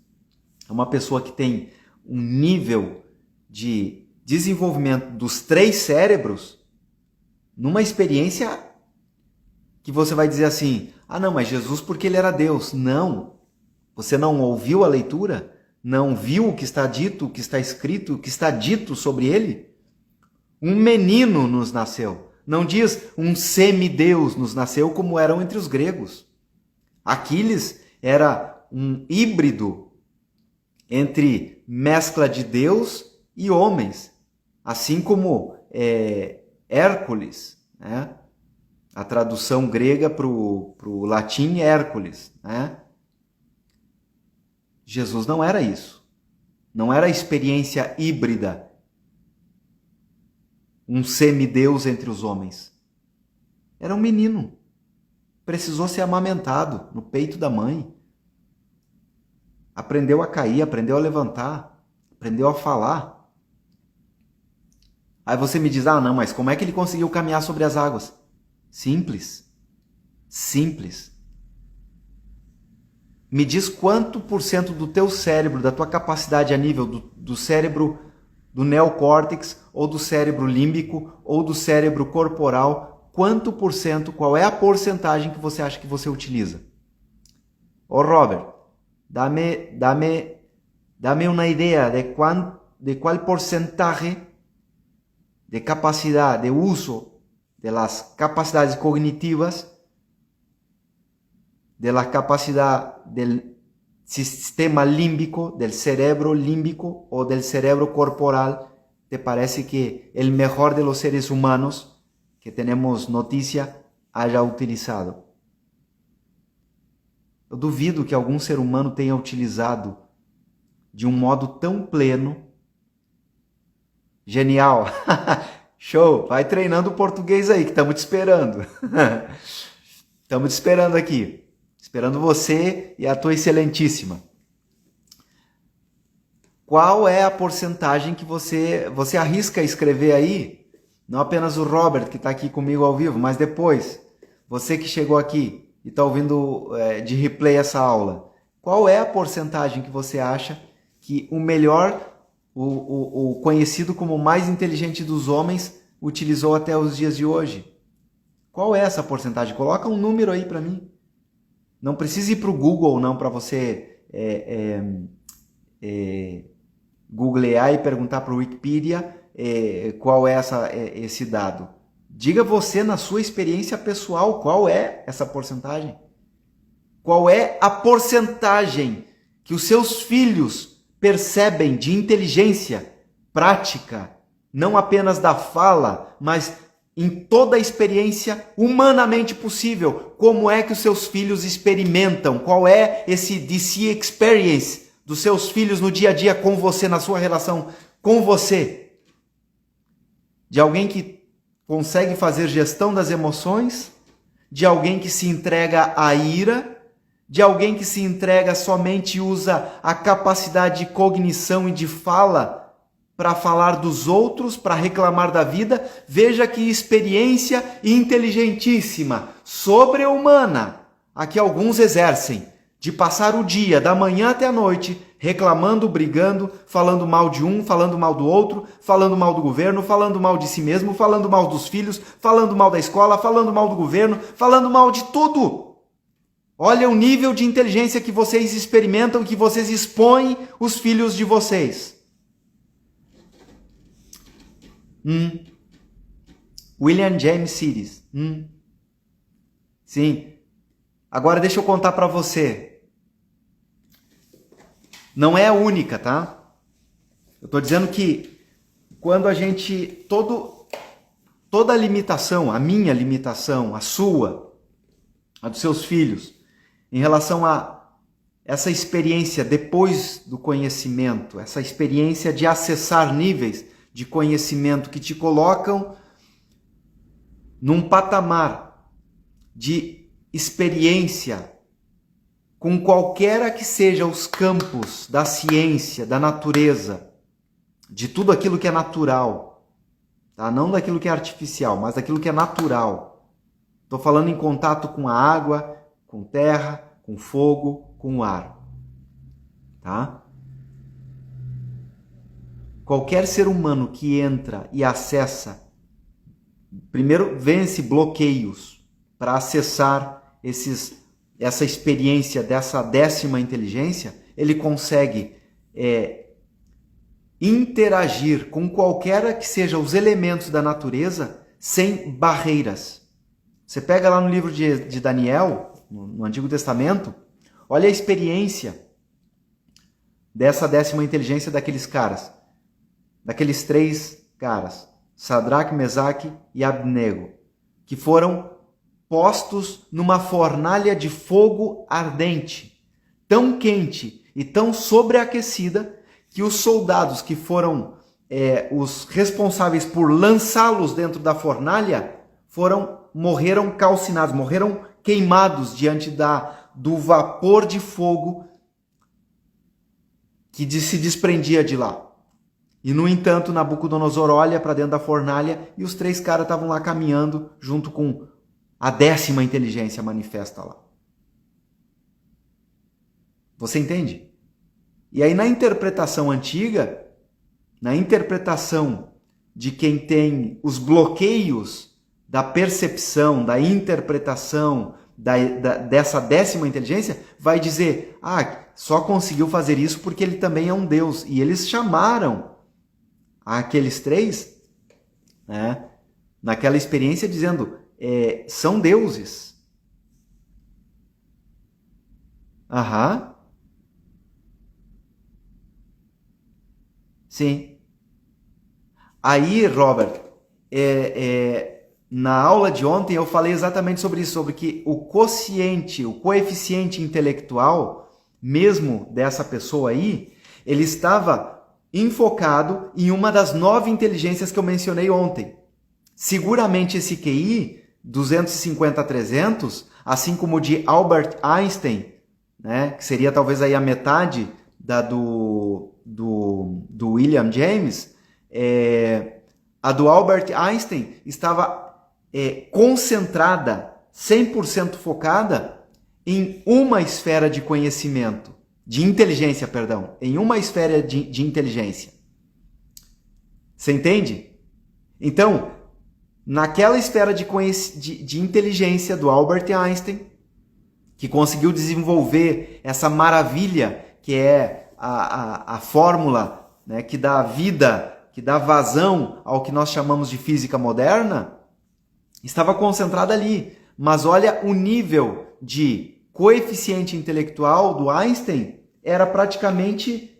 é uma pessoa que tem um nível de desenvolvimento dos 3 cérebros numa experiência que você vai dizer assim, não, mas Jesus porque ele era Deus. Não, você não ouviu a leitura? Não viu o que está dito, o que está escrito, o que está dito sobre ele? Um menino nos nasceu. Não diz um semideus nos nasceu como eram entre os gregos. Aquiles era um híbrido entre mescla de Deus e homens. Assim como Hércules, né? A tradução grega para o latim é Hércules, né? Jesus não era isso. Não era a experiência híbrida. Um semideus entre os homens. Era um menino. Precisou ser amamentado no peito da mãe. Aprendeu a cair, aprendeu a levantar, aprendeu a falar. Aí você me diz, não, mas como é que ele conseguiu caminhar sobre as águas? Simples. Simples. Me diz quanto por cento do teu cérebro, da tua capacidade a nível do cérebro do neocórtex, ou do cérebro límbico, ou do cérebro corporal, quanto por cento, qual é a porcentagem que você acha que você utiliza? Ô Robert, dame uma ideia de qual porcentaje de capacidade, de uso de las capacidades cognitivas, de la capacidad del sistema límbico, del cerebro límbico o del cerebro corporal, te parece que el mejor de los seres humanos que tenemos noticia haya utilizado? Eu duvido que algum ser humano tenha utilizado de um modo tão pleno. Genial! Show! Vai treinando o português aí, que estamos te esperando. Estamos te esperando aqui. Esperando você e a tua excelentíssima. Qual é a porcentagem que você arrisca escrever aí? Não apenas o Robert, que está aqui comigo ao vivo, mas depois, você que chegou aqui e está ouvindo de replay essa aula. Qual é a porcentagem que você acha que o melhor, o conhecido como o mais inteligente dos homens, utilizou até os dias de hoje? Qual é essa porcentagem? Coloca um número aí para mim. Não precisa ir para o Google não para você googlear e perguntar para o Wikipedia qual é esse dado. Diga você na sua experiência pessoal qual é essa porcentagem. Qual é a porcentagem que os seus filhos percebem de inteligência prática, não apenas da fala, mas em toda a experiência humanamente possível? Como é que os seus filhos experimentam? Qual é esse DC experience dos seus filhos no dia a dia com você, na sua relação com você? De alguém que consegue fazer gestão das emoções, de alguém que se entrega à ira, de alguém que se entrega somente e usa a capacidade de cognição e de fala para falar dos outros, para reclamar da vida. Veja que experiência inteligentíssima, sobre-humana, a que alguns exercem, de passar o dia, da manhã até a noite, reclamando, brigando, falando mal de um, falando mal do outro, falando mal do governo, falando mal de si mesmo, falando mal dos filhos, falando mal da escola, falando mal do governo, falando mal de tudo. Olha o nível de inteligência que vocês experimentam, que vocês expõem os filhos de vocês. William James Sidis. Sim. Agora deixa eu contar para você. Não é a única, tá? Eu estou dizendo que quando a gente... Toda a limitação, a minha limitação, a sua, a dos seus filhos, em relação a essa experiência depois do conhecimento, essa experiência de acessar níveis de conhecimento que te colocam num patamar de experiência com qualquer que seja os campos da ciência, da natureza, de tudo aquilo que é natural, tá? Não daquilo que é artificial, mas daquilo que é natural. Estou falando em contato com a água, com terra, com fogo, com o ar. Tá? Qualquer ser humano que entra e acessa, primeiro vence bloqueios para acessar essa experiência dessa 10ª inteligência, ele consegue interagir com qualquer que seja os elementos da natureza sem barreiras. Você pega lá no livro de Daniel, no Antigo Testamento, olha a experiência dessa 10ª inteligência daqueles caras, daqueles 3 caras, Sadraque, Mesaque e Abnego, que foram postos numa fornalha de fogo ardente, tão quente e tão sobreaquecida que os soldados que foram os responsáveis por lançá-los dentro da fornalha morreram calcinados, morreram queimados diante do vapor de fogo que se desprendia de lá. E, no entanto, Nabucodonosor olha para dentro da fornalha e os 3 caras estavam lá caminhando junto com a 10ª inteligência manifesta lá. Você entende? E aí, na interpretação antiga, na interpretação de quem tem os bloqueios da percepção, da interpretação dessa 10ª inteligência, vai dizer, só conseguiu fazer isso porque ele também é um Deus. E eles chamaram aqueles 3, né, naquela experiência dizendo, são deuses. Aham. Sim. Aí, Robert, na aula de ontem eu falei exatamente sobre isso, sobre que o coeficiente intelectual, mesmo dessa pessoa aí, ele estava enfocado em uma das 9 inteligências que eu mencionei ontem. Seguramente esse QI, 250 a 300, assim como o de Albert Einstein, né, que seria talvez aí a metade do William James, a do Albert Einstein estava concentrada, 100% focada em uma esfera de conhecimento, de inteligência, perdão, em uma esfera de inteligência. Você entende? Então, naquela esfera de inteligência do Albert Einstein, que conseguiu desenvolver essa maravilha que é a fórmula, né, que dá vida, que dá vazão ao que nós chamamos de física moderna, estava concentrada ali. Mas olha, o nível de coeficiente intelectual do Einstein era praticamente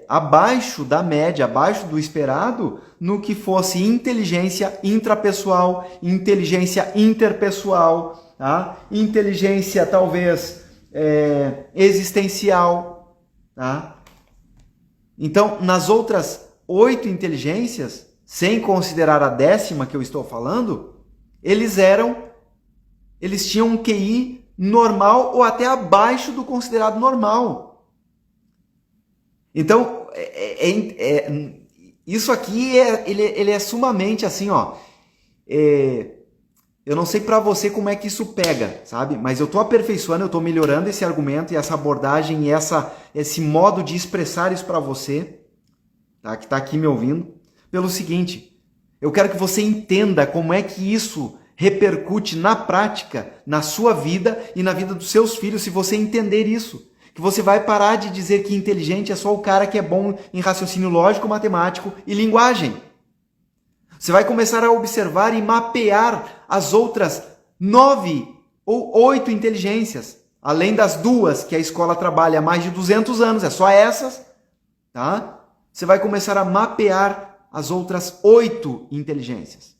abaixo da média, abaixo do esperado, no que fosse inteligência intrapessoal, inteligência interpessoal, tá? Inteligência talvez existencial. Tá? Então, nas outras 8 inteligências, sem considerar a 10ª que eu estou falando, eles tinham um QI normal ou até abaixo do considerado normal. Então, isso aqui ele é sumamente assim, ó. Eu não sei para você como é que isso pega, sabe? Mas eu estou aperfeiçoando, eu estou melhorando esse argumento e essa abordagem e esse modo de expressar isso para você, tá? Que está aqui me ouvindo, pelo seguinte: eu quero que você entenda como é que isso repercute na prática, na sua vida e na vida dos seus filhos, se você entender isso. Que você vai parar de dizer que inteligente é só o cara que é bom em raciocínio lógico, matemático e linguagem. Você vai começar a observar e mapear as outras 9 ou 8 inteligências, além das 2 que a escola trabalha há mais de 200 anos, é só essas, tá? Você vai começar a mapear as outras 8 inteligências.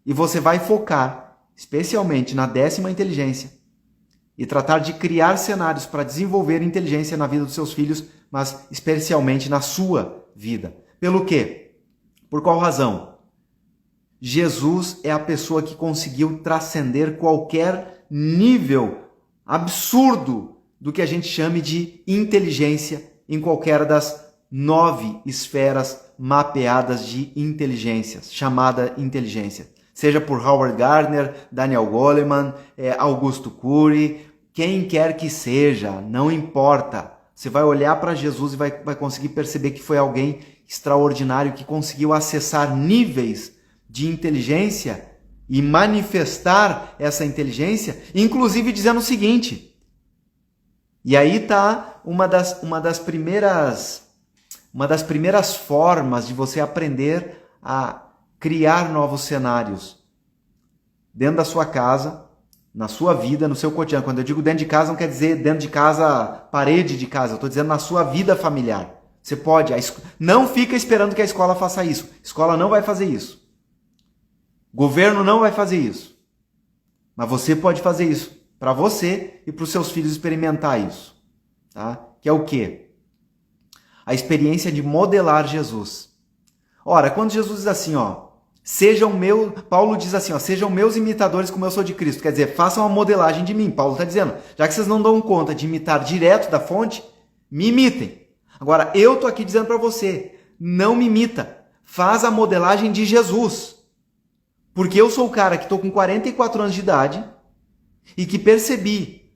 E você vai focar especialmente na 10ª inteligência e tratar de criar cenários para desenvolver inteligência na vida dos seus filhos, mas especialmente na sua vida. Pelo quê? Por qual razão? Jesus é a pessoa que conseguiu transcender qualquer nível absurdo do que a gente chame de inteligência em qualquer das 9 esferas mapeadas de inteligências, chamada inteligência. Seja por Howard Gardner, Daniel Goleman, Augusto Cury, quem quer que seja, não importa. Você vai olhar para Jesus e vai conseguir perceber que foi alguém extraordinário que conseguiu acessar níveis de inteligência e manifestar essa inteligência, inclusive dizendo o seguinte. E aí está uma das primeiras formas de você aprender a criar novos cenários dentro da sua casa, na sua vida, no seu cotidiano. Quando eu digo dentro de casa, não quer dizer dentro de casa, parede de casa. Eu estou dizendo na sua vida familiar. Você pode. Não fica esperando que a escola faça isso. A escola não vai fazer isso. O governo não vai fazer isso. Mas você pode fazer isso para você e para os seus filhos experimentar isso. Tá? Que é o quê? A experiência de modelar Jesus. Ora, quando Jesus diz assim, ó, Paulo diz assim, ó, sejam meus imitadores como eu sou de Cristo. Quer dizer, façam a modelagem de mim. Paulo está dizendo, já que vocês não dão conta de imitar direto da fonte, me imitem. Agora, eu estou aqui dizendo para você, não me imita. Faz a modelagem de Jesus. Porque eu sou o cara que estou com 44 anos de idade e que percebi,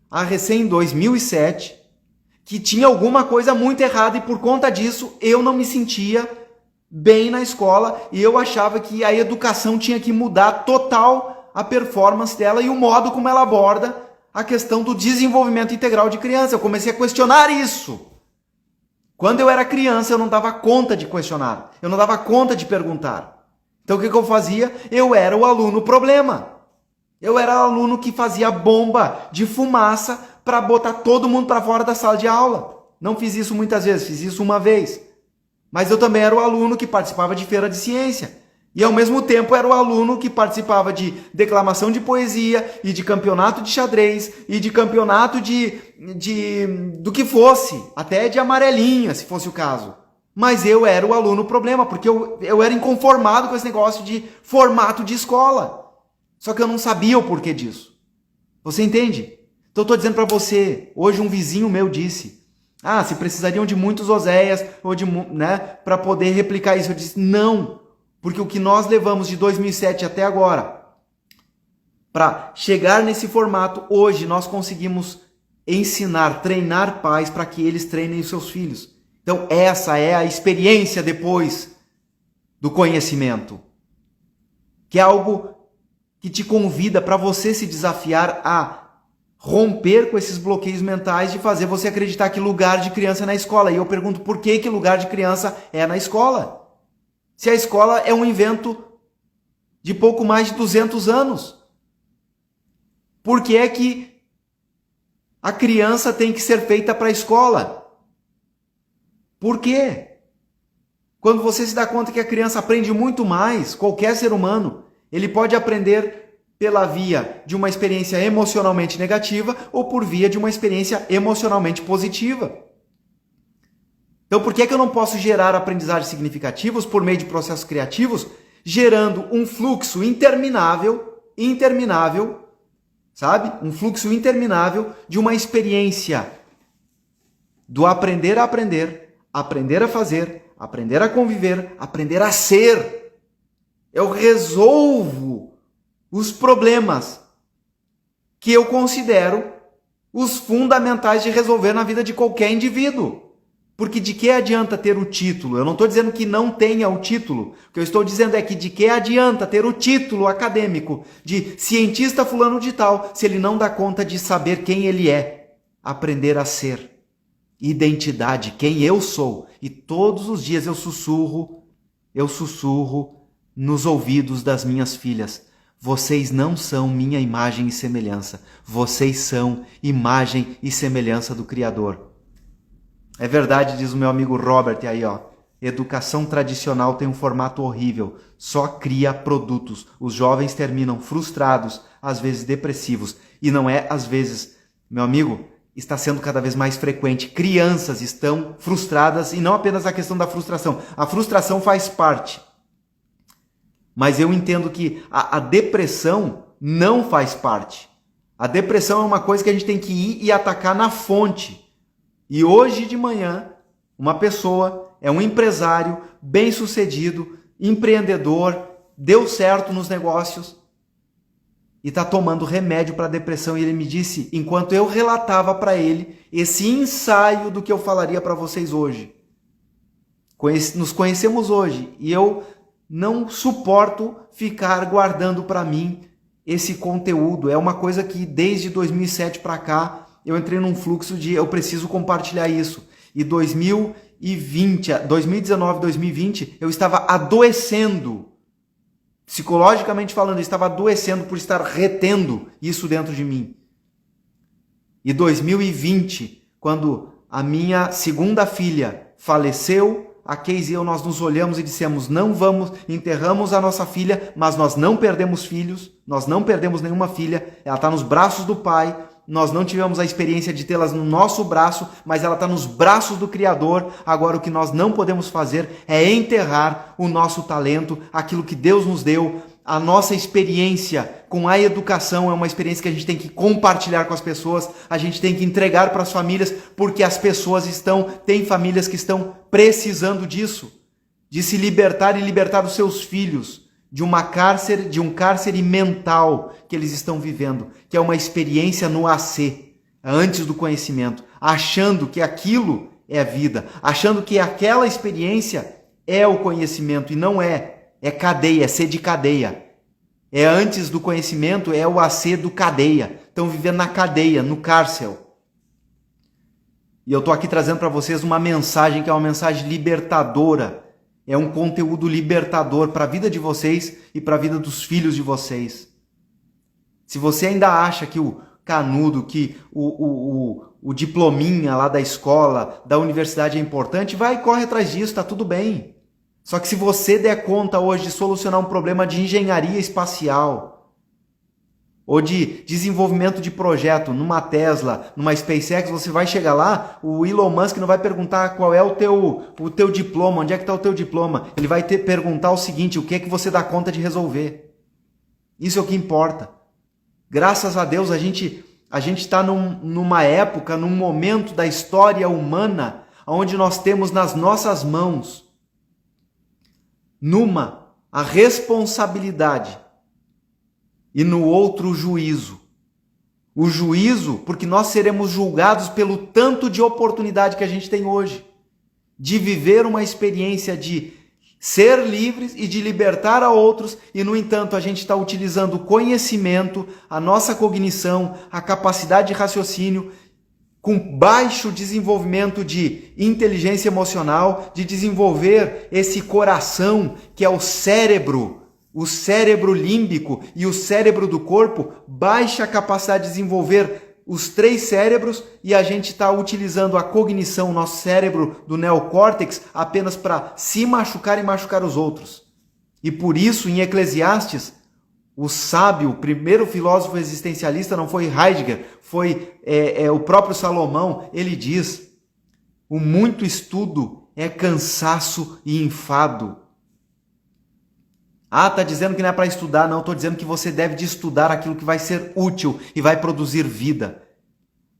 em 2007, que tinha alguma coisa muito errada e por conta disso eu não me sentia bem na escola e eu achava que a educação tinha que mudar total a performance dela e o modo como ela aborda a questão do desenvolvimento integral de criança. Eu comecei a questionar isso. Quando eu era criança, eu não dava conta de questionar, eu não dava conta de perguntar. Então o que eu fazia? Eu era o aluno problema. Eu era o aluno que fazia bomba de fumaça para botar todo mundo para fora da sala de aula. Não fiz isso muitas vezes, fiz isso uma vez. Mas eu também era o aluno que participava de feira de ciência. E ao mesmo tempo era o aluno que participava de declamação de poesia e de campeonato de xadrez e de campeonato do que fosse, até de amarelinha, se fosse o caso. Mas eu era o aluno problema, porque eu era inconformado com esse negócio de formato de escola. Só que eu não sabia o porquê disso. Você entende? Então eu estou dizendo para você, hoje um vizinho meu disse, se precisariam de muitos Oséias ou para poder replicar isso. Eu disse, não, porque o que nós levamos de 2007 até agora, para chegar nesse formato, hoje nós conseguimos ensinar, treinar pais para que eles treinem os seus filhos. Então essa é a experiência depois do conhecimento, que é algo que te convida para você se desafiar a romper com esses bloqueios mentais de fazer você acreditar que lugar de criança é na escola. E eu pergunto, por que lugar de criança é na escola? Se a escola é um invento de pouco mais de 200 anos. Por que é que a criança tem que ser feita para a escola? Por quê? Quando você se dá conta que a criança aprende muito mais, qualquer ser humano, ele pode aprender pela via de uma experiência emocionalmente negativa ou por via de uma experiência emocionalmente positiva. Então, por que eu não posso gerar aprendizagens significativos por meio de processos criativos, gerando um fluxo interminável, sabe? Um fluxo interminável de uma experiência do aprender a aprender, aprender a fazer, aprender a conviver, aprender a ser. Eu resolvo os problemas que eu considero os fundamentais de resolver na vida de qualquer indivíduo. Porque de que adianta ter o título? Eu não estou dizendo que não tenha o título. O que eu estou dizendo é que de que adianta ter o título acadêmico de cientista fulano de tal, se ele não dá conta de saber quem ele é, aprender a ser, identidade, quem eu sou. E todos os dias eu sussurro nos ouvidos das minhas filhas. Vocês não são minha imagem e semelhança. Vocês são imagem e semelhança do Criador. É verdade, diz o meu amigo Robert aí, ó. Educação tradicional tem um formato horrível. Só cria produtos. Os jovens terminam frustrados, às vezes depressivos. E não é às vezes, meu amigo, está sendo cada vez mais frequente. Crianças estão frustradas e não apenas a questão da frustração. A frustração faz parte. Mas eu entendo que a depressão não faz parte. A depressão é uma coisa que a gente tem que ir e atacar na fonte. E hoje de manhã, uma pessoa é um empresário bem-sucedido, empreendedor, deu certo nos negócios e está tomando remédio para a depressão. E ele me disse, enquanto eu relatava para ele esse ensaio do que eu falaria para vocês hoje. Nos conhecemos hoje e eu não suporto ficar guardando para mim esse conteúdo. É uma coisa que desde 2007 para cá eu entrei num fluxo de eu preciso compartilhar isso. E 2019, 2020, eu estava adoecendo. Psicologicamente falando, eu estava adoecendo por estar retendo isso dentro de mim. E 2020, quando a minha segunda filha faleceu, a Casey e eu, nós nos olhamos e dissemos, enterramos a nossa filha, mas nós não perdemos filhos, nós não perdemos nenhuma filha, ela está nos braços do Pai, nós não tivemos a experiência de tê-las no nosso braço, mas ela está nos braços do Criador. Agora o que nós não podemos fazer é enterrar o nosso talento, aquilo que Deus nos deu. A nossa experiência com a educação é uma experiência que a gente tem que compartilhar com as pessoas, a gente tem que entregar para as famílias, porque as pessoas tem famílias que estão precisando disso, de se libertar e libertar os seus filhos de um cárcere mental que eles estão vivendo, que é uma experiência no AC, antes do conhecimento, achando que aquilo é a vida, achando que aquela experiência é o conhecimento e não é cadeia, é C de cadeia. É antes do conhecimento, é o AC do cadeia. Estão vivendo na cadeia, no cárcel. E eu estou aqui trazendo para vocês uma mensagem que é uma mensagem libertadora. É um conteúdo libertador para a vida de vocês e para a vida dos filhos de vocês. Se você ainda acha que o canudo, que o diplominha lá da escola, da universidade é importante, vai e corre atrás disso, está tudo bem. Só que se você der conta hoje de solucionar um problema de engenharia espacial ou de desenvolvimento de projeto numa Tesla, numa SpaceX, você vai chegar lá, o Elon Musk não vai perguntar qual é o teu diploma, onde é que está o teu diploma. Ele vai perguntar o seguinte, o que é que você dá conta de resolver. Isso é o que importa. Graças a Deus a gente está numa época, num momento da história humana, onde nós temos nas nossas mãos a responsabilidade e no outro o juízo. O juízo, porque nós seremos julgados pelo tanto de oportunidade que a gente tem hoje, de viver uma experiência de ser livres e de libertar a outros, e no entanto a gente está utilizando o conhecimento, a nossa cognição, a capacidade de raciocínio, com baixo desenvolvimento de inteligência emocional, de desenvolver esse coração que é o cérebro límbico e o cérebro do corpo, baixa capacidade de desenvolver os 3 cérebros, e a gente está utilizando a cognição, nosso cérebro do neocórtex, apenas para se machucar e machucar os outros. E por isso, em Eclesiastes, o sábio, o primeiro filósofo existencialista não foi Heidegger, foi o próprio Salomão. Ele diz: o muito estudo é cansaço e enfado. Ah, está dizendo que não é para estudar. Não, estou dizendo que você deve de estudar aquilo que vai ser útil e vai produzir vida.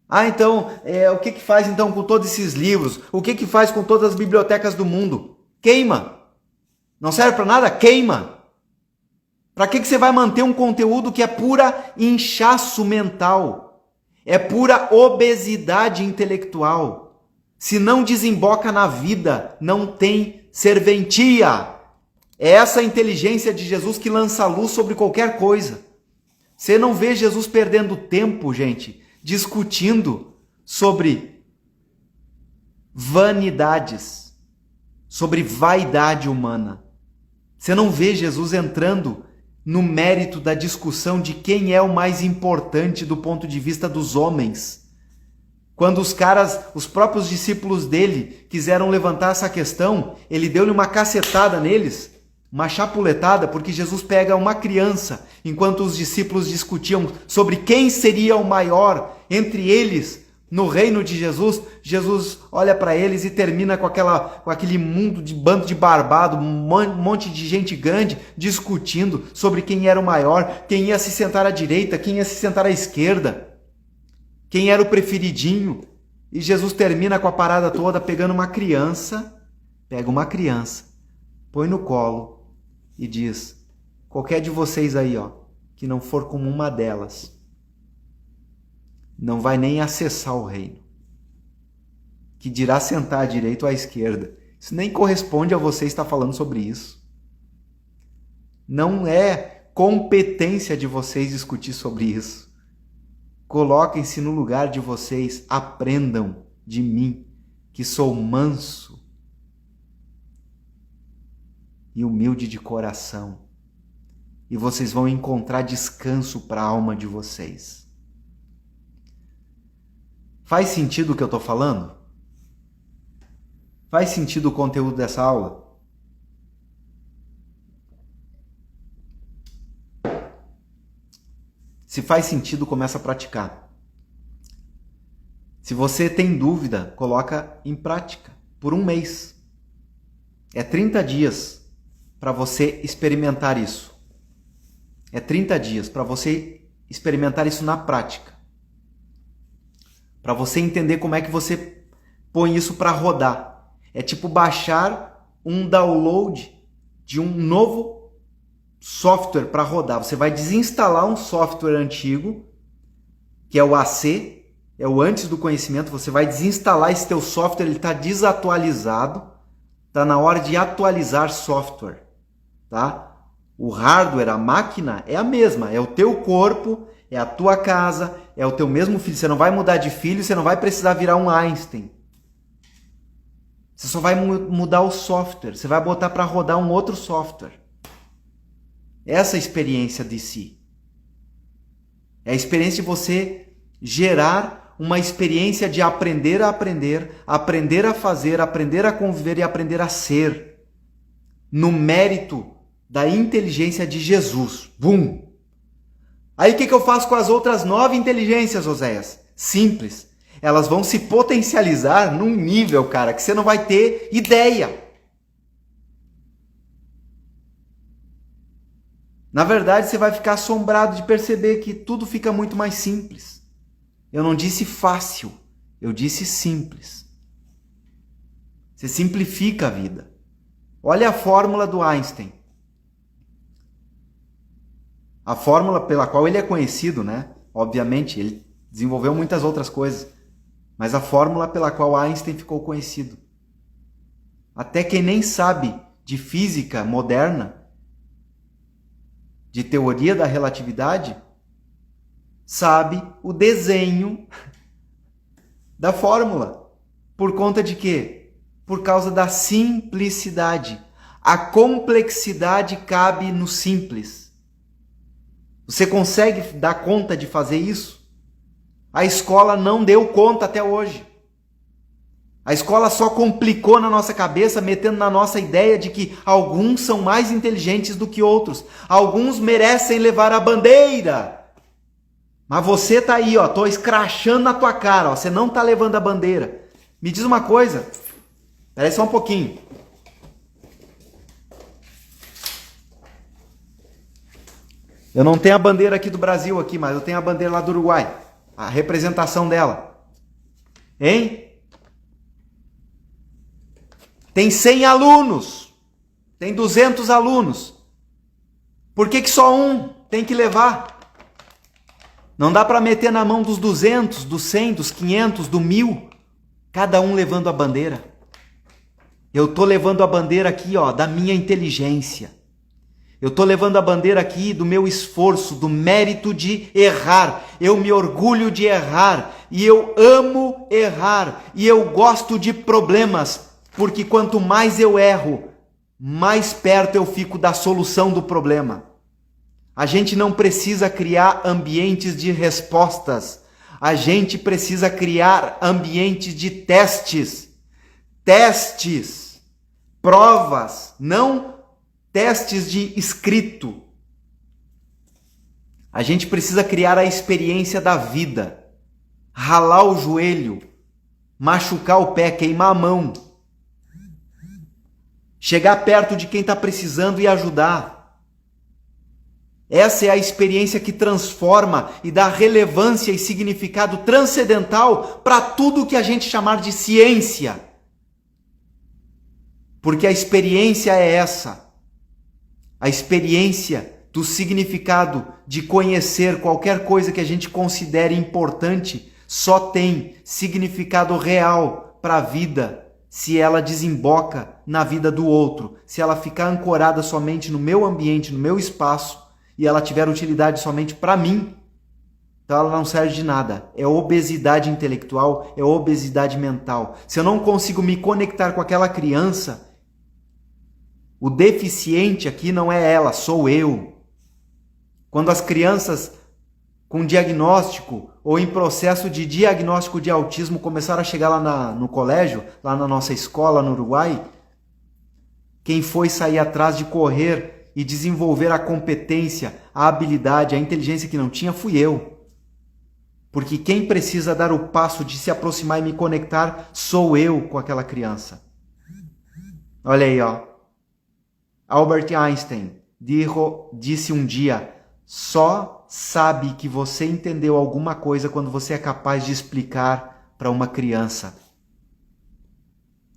Ah, então, o que faz então com todos esses livros? O que faz com todas as bibliotecas do mundo? Queima. Não serve para nada? Queima. Para que você vai manter um conteúdo que é pura inchaço mental? É pura obesidade intelectual. Se não desemboca na vida, não tem serventia. É essa inteligência de Jesus que lança luz sobre qualquer coisa. Você não vê Jesus perdendo tempo, gente, discutindo sobre vanidades, sobre vaidade humana. Você não vê Jesus entrando no mérito da discussão de quem é o mais importante do ponto de vista dos homens. Quando os próprios discípulos dele quiseram levantar essa questão, ele deu-lhe uma cacetada neles, uma chapuletada, porque Jesus pega uma criança, enquanto os discípulos discutiam sobre quem seria o maior entre eles no reino de Jesus, Jesus olha para eles e termina com aquele mundo de bando de barbado, um monte de gente grande discutindo sobre quem era o maior, quem ia se sentar à direita, quem ia se sentar à esquerda, quem era o preferidinho. E Jesus termina com a parada toda pegando uma criança, põe no colo e diz: qualquer de vocês aí, que não for como uma delas, não vai nem acessar o reino. Que dirá sentar à direita ou à esquerda. Isso nem corresponde a você estar falando sobre isso. Não é competência de vocês discutir sobre isso. Coloquem-se no lugar de vocês, aprendam de mim, que sou manso e humilde de coração, e vocês vão encontrar descanso para a alma de vocês. Faz sentido o que eu estou falando? Faz sentido o conteúdo dessa aula? Se faz sentido, começa a praticar. Se você tem dúvida, coloca em prática por 1 mês. É 30 dias para você experimentar isso. É 30 dias para você experimentar isso na prática. Para você entender como é que você põe isso para rodar. É tipo baixar um download de um novo software para rodar. Você vai desinstalar um software antigo, que é o AC, é o antes do conhecimento. Você vai desinstalar esse teu software, ele está desatualizado. Está na hora de atualizar software, tá? O hardware, a máquina é a mesma, é o teu corpo, é a tua casa, é o teu mesmo filho. Você não vai mudar de filho, você não vai precisar virar um Einstein. Você só vai mudar o software, você vai botar para rodar um outro software. Essa é a experiência de si. É a experiência de você gerar uma experiência de aprender a aprender, aprender a fazer, aprender a conviver e aprender a ser. No mérito da inteligência de Jesus. Bum! Aí o que eu faço com as outras 9 inteligências, Oséias? Simples. Elas vão se potencializar num nível, cara, que você não vai ter ideia. Na verdade, você vai ficar assombrado de perceber que tudo fica muito mais simples. Eu não disse fácil, eu disse simples. Você simplifica a vida. Olha a fórmula do Einstein. A fórmula pela qual ele é conhecido, né? Obviamente, ele desenvolveu muitas outras coisas. Mas a fórmula pela qual Einstein ficou conhecido. Até quem nem sabe de física moderna, de teoria da relatividade, sabe o desenho da fórmula. Por conta de quê? Por causa da simplicidade. A complexidade cabe no simples. Você consegue dar conta de fazer isso? A escola não deu conta até hoje. A escola só complicou na nossa cabeça, metendo na nossa ideia de que alguns são mais inteligentes do que outros. Alguns merecem levar a bandeira. Mas você tá aí, ó, tô escrachando na tua cara, ó, você não tá levando a bandeira. Me diz uma coisa. Espera aí só um pouquinho. Eu não tenho a bandeira aqui do Brasil aqui, mas eu tenho a bandeira lá do Uruguai. A representação dela. Hein? Tem 100 alunos. Tem 200 alunos. Por que só um tem que levar? Não dá para meter na mão dos 200, dos 100, dos 500, do 1000. Cada um levando a bandeira. Eu tô levando a bandeira aqui, ó, da minha inteligência. Eu estou levando a bandeira aqui do meu esforço, do mérito de errar. Eu me orgulho de errar e eu amo errar e eu gosto de problemas, porque quanto mais eu erro, mais perto eu fico da solução do problema. A gente não precisa criar ambientes de respostas. A gente precisa criar ambientes de testes. Testes, provas, não testes de escrito. A gente precisa criar a experiência da vida. Ralar o joelho, machucar o pé, queimar a mão. Chegar perto de quem está precisando e ajudar. Essa é a experiência que transforma e dá relevância e significado transcendental para tudo que a gente chamar de ciência. Porque a experiência é essa. A experiência do significado de conhecer qualquer coisa que a gente considere importante só tem significado real para a vida se ela desemboca na vida do outro, se ela ficar ancorada somente no meu ambiente, no meu espaço, e ela tiver utilidade somente para mim, então ela não serve de nada. É obesidade intelectual, é obesidade mental. Se eu não consigo me conectar com aquela criança, o deficiente aqui não é ela, sou eu. Quando as crianças com diagnóstico ou em processo de diagnóstico de autismo começaram a chegar lá no colégio, lá na nossa escola no Uruguai, quem foi sair atrás de correr e desenvolver a competência, a habilidade, a inteligência que não tinha, fui eu. Porque quem precisa dar o passo de se aproximar e me conectar sou eu com aquela criança. Olha aí, ó. Albert Einstein disse um dia: só sabe que você entendeu alguma coisa quando você é capaz de explicar para uma criança.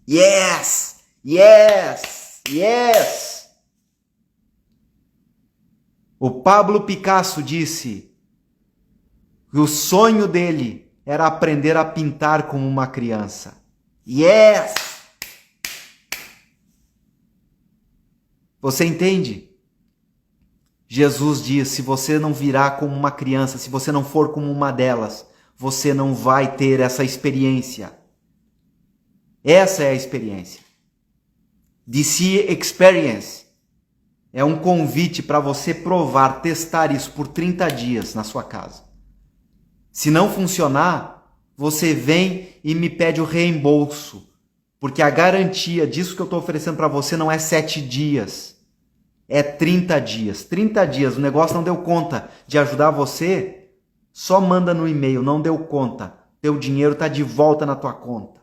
Yes! Yes! Yes! O Pablo Picasso disse que o sonho dele era aprender a pintar como uma criança. Yes! Você entende? Jesus diz, se você não virar como uma criança, se você não for como uma delas, você não vai ter essa experiência. Essa é a experiência. DC Experience é um convite para você provar, testar isso por 30 dias na sua casa. Se não funcionar, você vem e me pede o reembolso, porque a garantia disso que eu estou oferecendo para você não é 7 dias, é 30 dias. 30 dias, o negócio não deu conta de ajudar você, só manda no e-mail, não deu conta, teu dinheiro está de volta na tua conta.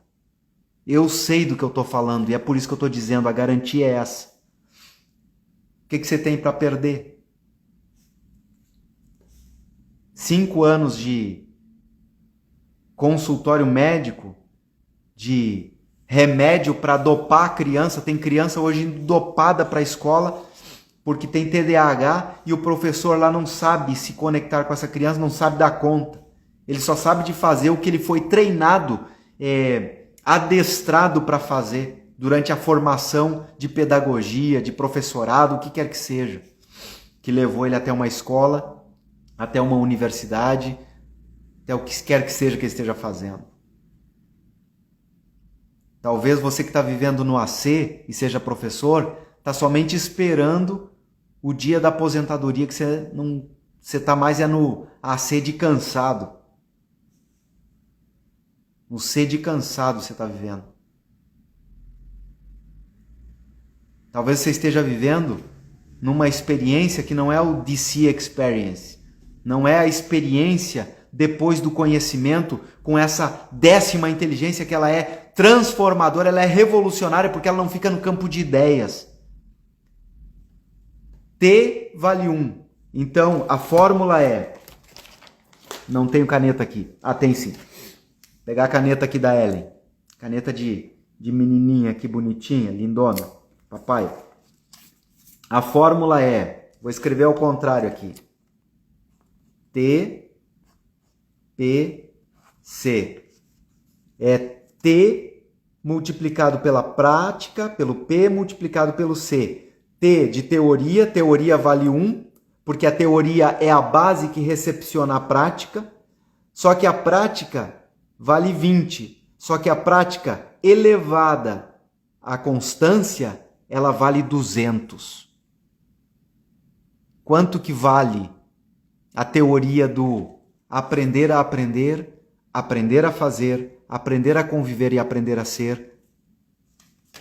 Eu sei do que eu estou falando e é por isso que eu estou dizendo, a garantia é essa. O que você tem para perder? 5 anos de consultório médico, de remédio para dopar a criança. Tem criança hoje indo dopada para a escola porque tem TDAH e o professor lá não sabe se conectar com essa criança, não sabe dar conta. Ele só sabe de fazer o que ele foi treinado, adestrado para fazer durante a formação de pedagogia, de professorado, o que quer que seja, que levou ele até uma escola, até uma universidade, até o que quer que seja que ele esteja fazendo. Talvez você que está vivendo no AC e seja professor, está somente esperando o dia da aposentadoria, que você está mais no AC de cansado. No C de cansado você está vivendo. Talvez você esteja vivendo numa experiência que não é o DC Experience. Não é a experiência depois do conhecimento com essa 10ª inteligência, que ela é transformadora, ela é revolucionária porque ela não fica no campo de ideias. T vale 1. Então, a fórmula é... Não tenho caneta aqui. Ah, tem sim. Pegar a caneta aqui da Ellen. Caneta de menininha aqui, bonitinha, lindona. Papai. A fórmula é... Vou escrever ao contrário aqui. T, P, C. É T multiplicado pela prática, pelo P multiplicado pelo C. T de teoria, teoria vale 1, porque a teoria é a base que recepciona a prática, só que a prática vale 20, só que a prática elevada à constância, ela vale 200. Quanto que vale a teoria do aprender a aprender, aprender a fazer, aprender a conviver e aprender a ser,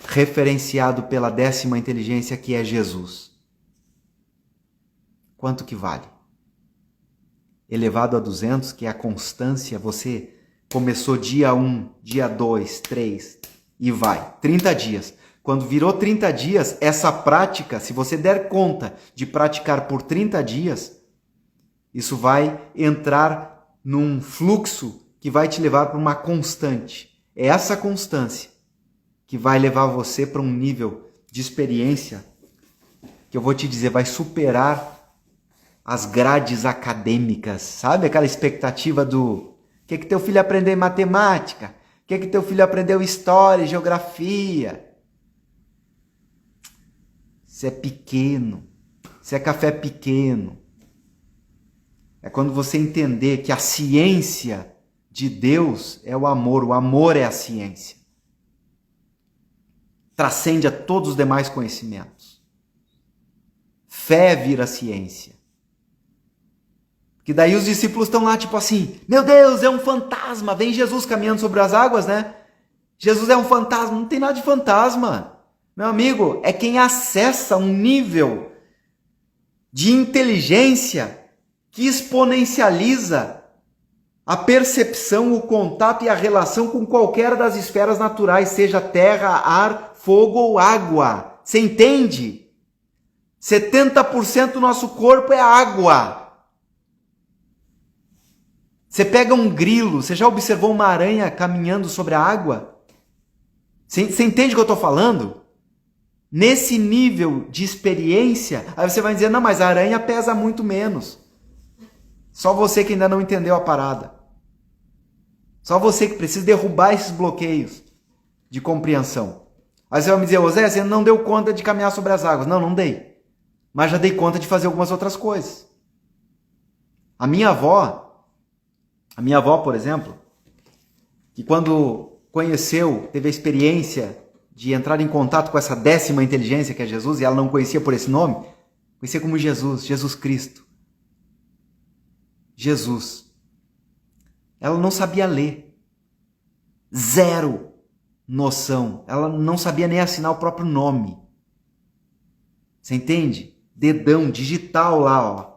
referenciado pela 10ª inteligência, que é Jesus? Quanto que vale? Elevado a 200, que é a constância, você começou dia 1, dia 2, 3 e vai. 30 dias. Quando virou 30 dias, essa prática, se você der conta de praticar por 30 dias, isso vai entrar num fluxo que vai te levar para uma constante. É essa constância que vai levar você para um nível de experiência que eu vou te dizer, vai superar as grades acadêmicas. Sabe aquela expectativa do que teu filho aprendeu em matemática? Que teu filho aprendeu história, geografia? Você é pequeno, você é café pequeno. É quando você entender que a ciência de Deus é o amor é a ciência. Transcende a todos os demais conhecimentos. Fé vira ciência. Que daí os discípulos estão lá tipo assim, meu Deus, é um fantasma, vem Jesus caminhando sobre as águas, né? Jesus é um fantasma, não tem nada de fantasma. Meu amigo, é quem acessa um nível de inteligência que exponencializa a percepção, o contato e a relação com qualquer das esferas naturais, seja terra, ar, fogo ou água. Você entende? 70% do nosso corpo é água. Você pega um grilo, você já observou uma aranha caminhando sobre a água? Você entende o que eu estou falando? Nesse nível de experiência, aí você vai dizer, não, mas a aranha pesa muito menos. Só você que ainda não entendeu a parada. Só você que precisa derrubar esses bloqueios de compreensão. Aí você vai me dizer, ô Zé, você não deu conta de caminhar sobre as águas. Não, não dei. Mas já dei conta de fazer algumas outras coisas. A minha avó, por exemplo, que quando conheceu, teve a experiência de entrar em contato com essa 10ª inteligência que é Jesus, e ela não conhecia por esse nome, conhecia como Jesus, Jesus Cristo. Jesus. Ela não sabia ler. Zero noção. Ela não sabia nem assinar o próprio nome. Você entende? Dedão, digital lá, ó.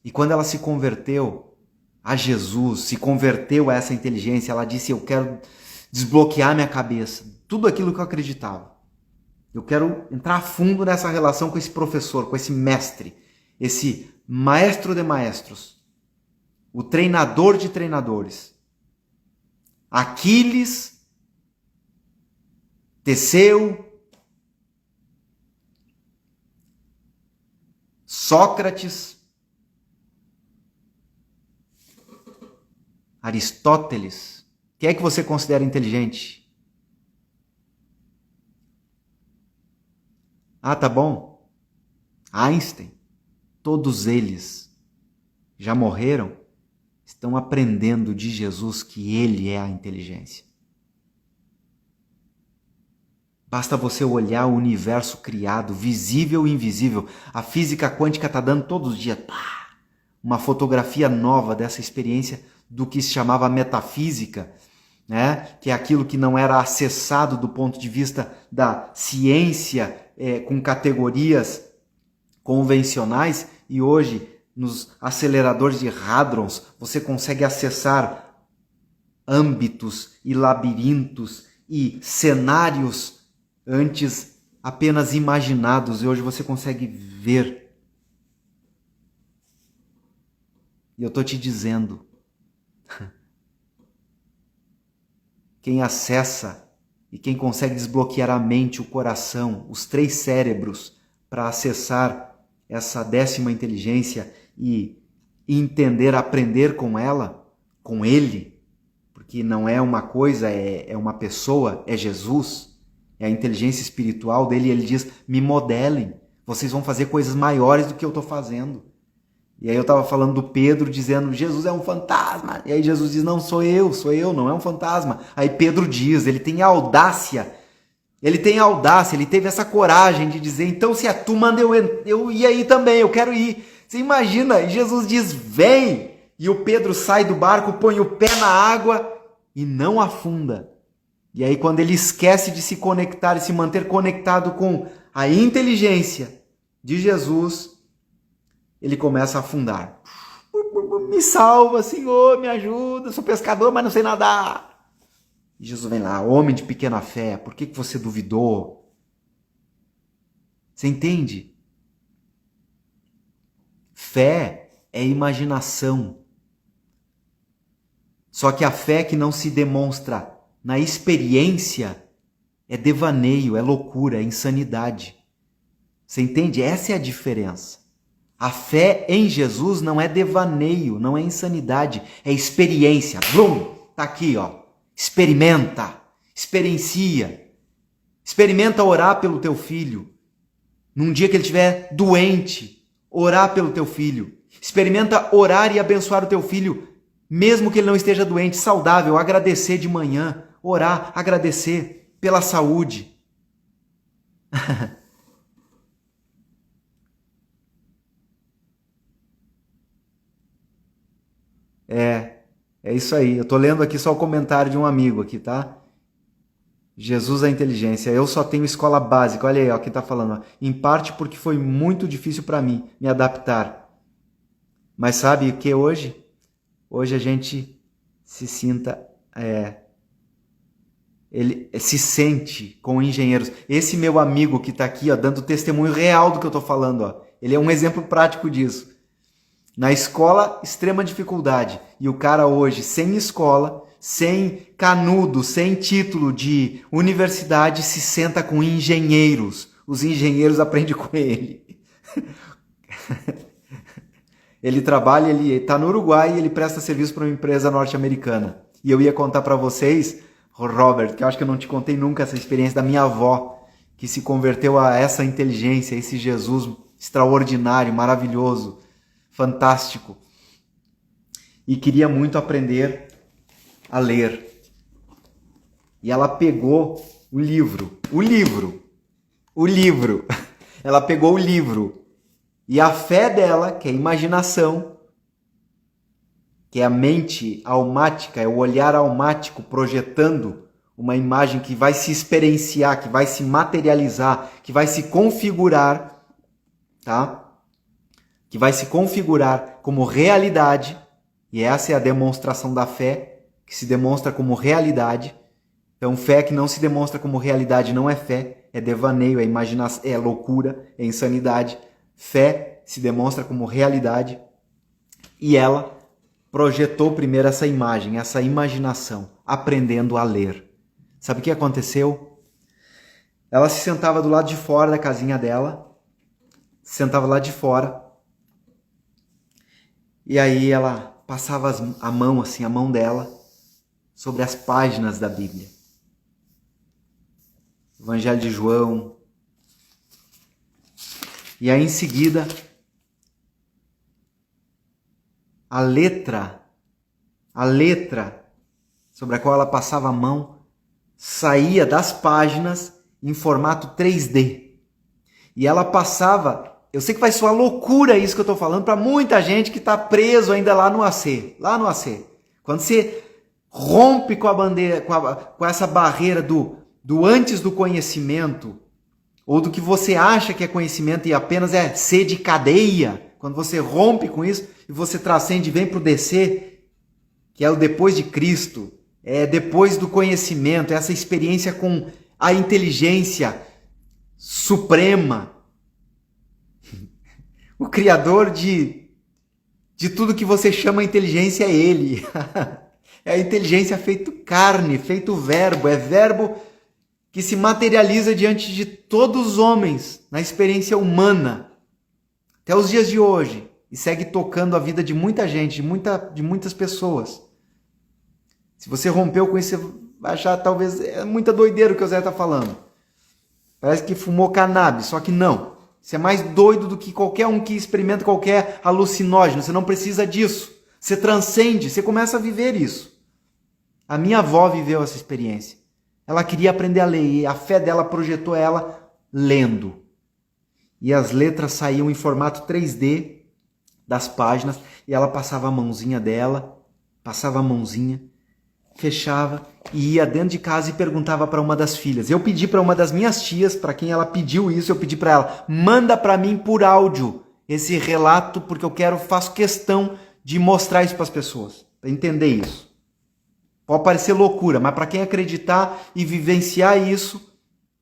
E quando ela se converteu a Jesus, se converteu a essa inteligência, ela disse, eu quero desbloquear minha cabeça. Tudo aquilo que eu acreditava. Eu quero entrar a fundo nessa relação com esse professor, com esse mestre, esse maestro de maestros, o treinador de treinadores. Aquiles, Teseu, Sócrates, Aristóteles. Quem é que você considera inteligente? Ah, tá bom. Einstein. Todos eles já morreram, estão aprendendo de Jesus que ele é a inteligência. Basta você olhar o universo criado, visível e invisível. A física quântica está dando todos os dias uma fotografia nova dessa experiência do que se chamava metafísica, né? Que é aquilo que não era acessado do ponto de vista da ciência, com categorias convencionais, e hoje nos aceleradores de hadrons você consegue acessar âmbitos e labirintos e cenários antes apenas imaginados, e hoje você consegue ver. E eu estou te dizendo, quem acessa e quem consegue desbloquear a mente, o coração, os 3 cérebros para acessar essa 10ª inteligência e entender, aprender com ela, com ele, porque não é uma coisa, é uma pessoa, é Jesus, é a inteligência espiritual dele, e ele diz, me modelem, vocês vão fazer coisas maiores do que eu estou fazendo. E aí eu estava falando do Pedro dizendo, Jesus é um fantasma, e aí Jesus diz, não, sou eu, não é um fantasma. Aí Pedro diz, ele tem audácia, ele teve essa coragem de dizer, então se é tu, manda eu ir aí também, eu quero ir. Você imagina, e Jesus diz, vem, e o Pedro sai do barco, põe o pé na água e não afunda. E aí quando ele esquece de se conectar e se manter conectado com a inteligência de Jesus, ele começa a afundar. Me salva, Senhor, me ajuda, sou pescador, mas não sei nadar. E Jesus vem lá, homem de pequena fé, por que você duvidou? Você entende? Fé é imaginação. Só que a fé que não se demonstra na experiência é devaneio, é loucura, é insanidade. Você entende? Essa é a diferença. A fé em Jesus não é devaneio, não é insanidade, é experiência. Blum! Tá aqui, ó. Experimenta, experiencia. Experimenta orar pelo teu filho. Num dia que ele estiver doente, orar pelo teu filho. Experimenta orar e abençoar o teu filho, mesmo que ele não esteja doente, saudável. Agradecer de manhã, orar, agradecer pela saúde. É isso aí. Eu tô lendo aqui só o comentário de um amigo aqui, tá? Jesus é inteligência. Eu só tenho escola básica. Olha aí, ó, quem tá falando. Ó. Em parte porque foi muito difícil para mim me adaptar. Mas sabe o que hoje? Hoje a gente se sinta... ele se sente com engenheiros. Esse meu amigo que tá aqui, ó, dando testemunho real do que eu tô falando, ó. Ele é um exemplo prático disso. Na escola, extrema dificuldade. E o cara hoje, sem escola, sem canudo, sem título de universidade, se senta com engenheiros. Os engenheiros aprendem com ele. Ele trabalha, ele está no Uruguai e ele presta serviço para uma empresa norte-americana. E eu ia contar para vocês Robert, que eu acho que eu não te contei nunca essa experiência da minha avó, que se converteu a essa inteligência, a esse Jesus extraordinário, maravilhoso, fantástico. E queria muito aprender a ler. E ela pegou o livro. Ela pegou o livro. E a fé dela, que é a imaginação, que é a mente almática, é o olhar almático projetando uma imagem que vai se experienciar, que vai se materializar, que vai se configurar, tá? Que vai se configurar como realidade, e essa é a demonstração da fé, que se demonstra como realidade. Então, fé que não se demonstra como realidade não é fé, é devaneio, é imaginação, é loucura, é insanidade. Fé se demonstra como realidade. E ela projetou primeiro essa imagem, essa imaginação, aprendendo a ler. Sabe o que aconteceu? Ela se sentava do lado de fora da casinha dela, se sentava lá de fora, e aí ela passava a mão, assim, a mão dela, sobre as páginas da Bíblia. Evangelho de João. E aí em seguida, a letra sobre a qual ela passava a mão saía das páginas em formato 3D. E ela passava, eu sei que vai soar loucura isso que eu estou falando para muita gente que está preso ainda lá no AC. Quando você rompe com a bandeira, com essa barreira do antes do conhecimento, ou do que você acha que é conhecimento e apenas é ser de cadeia, quando você rompe com isso e você transcende e vem para o DC, que é o depois de Cristo, é depois do conhecimento, essa experiência com a inteligência suprema, o criador de tudo que você chama inteligência é Ele. É a inteligência feito carne, feito verbo, é verbo que se materializa diante de todos os homens, na experiência humana, até os dias de hoje, e segue tocando a vida de muita gente, de muitas pessoas. Se você rompeu com isso, você vai achar talvez é muita doideira o que o Zé está falando. Parece que fumou cannabis, só que não. Você é mais doido do que qualquer um que experimenta qualquer alucinógeno, você não precisa disso. Você transcende, você começa a viver isso. A minha avó viveu essa experiência. Ela queria aprender a ler e a fé dela projetou ela lendo. E as letras saíam em formato 3D das páginas e ela passava a mãozinha dela, fechava e ia dentro de casa e perguntava para uma das filhas. Eu pedi para uma das minhas tias, para quem ela pediu isso, eu pedi para ela, manda para mim por áudio esse relato, porque faço questão de mostrar isso para as pessoas, para entender isso. Pode parecer loucura, mas para quem acreditar e vivenciar isso,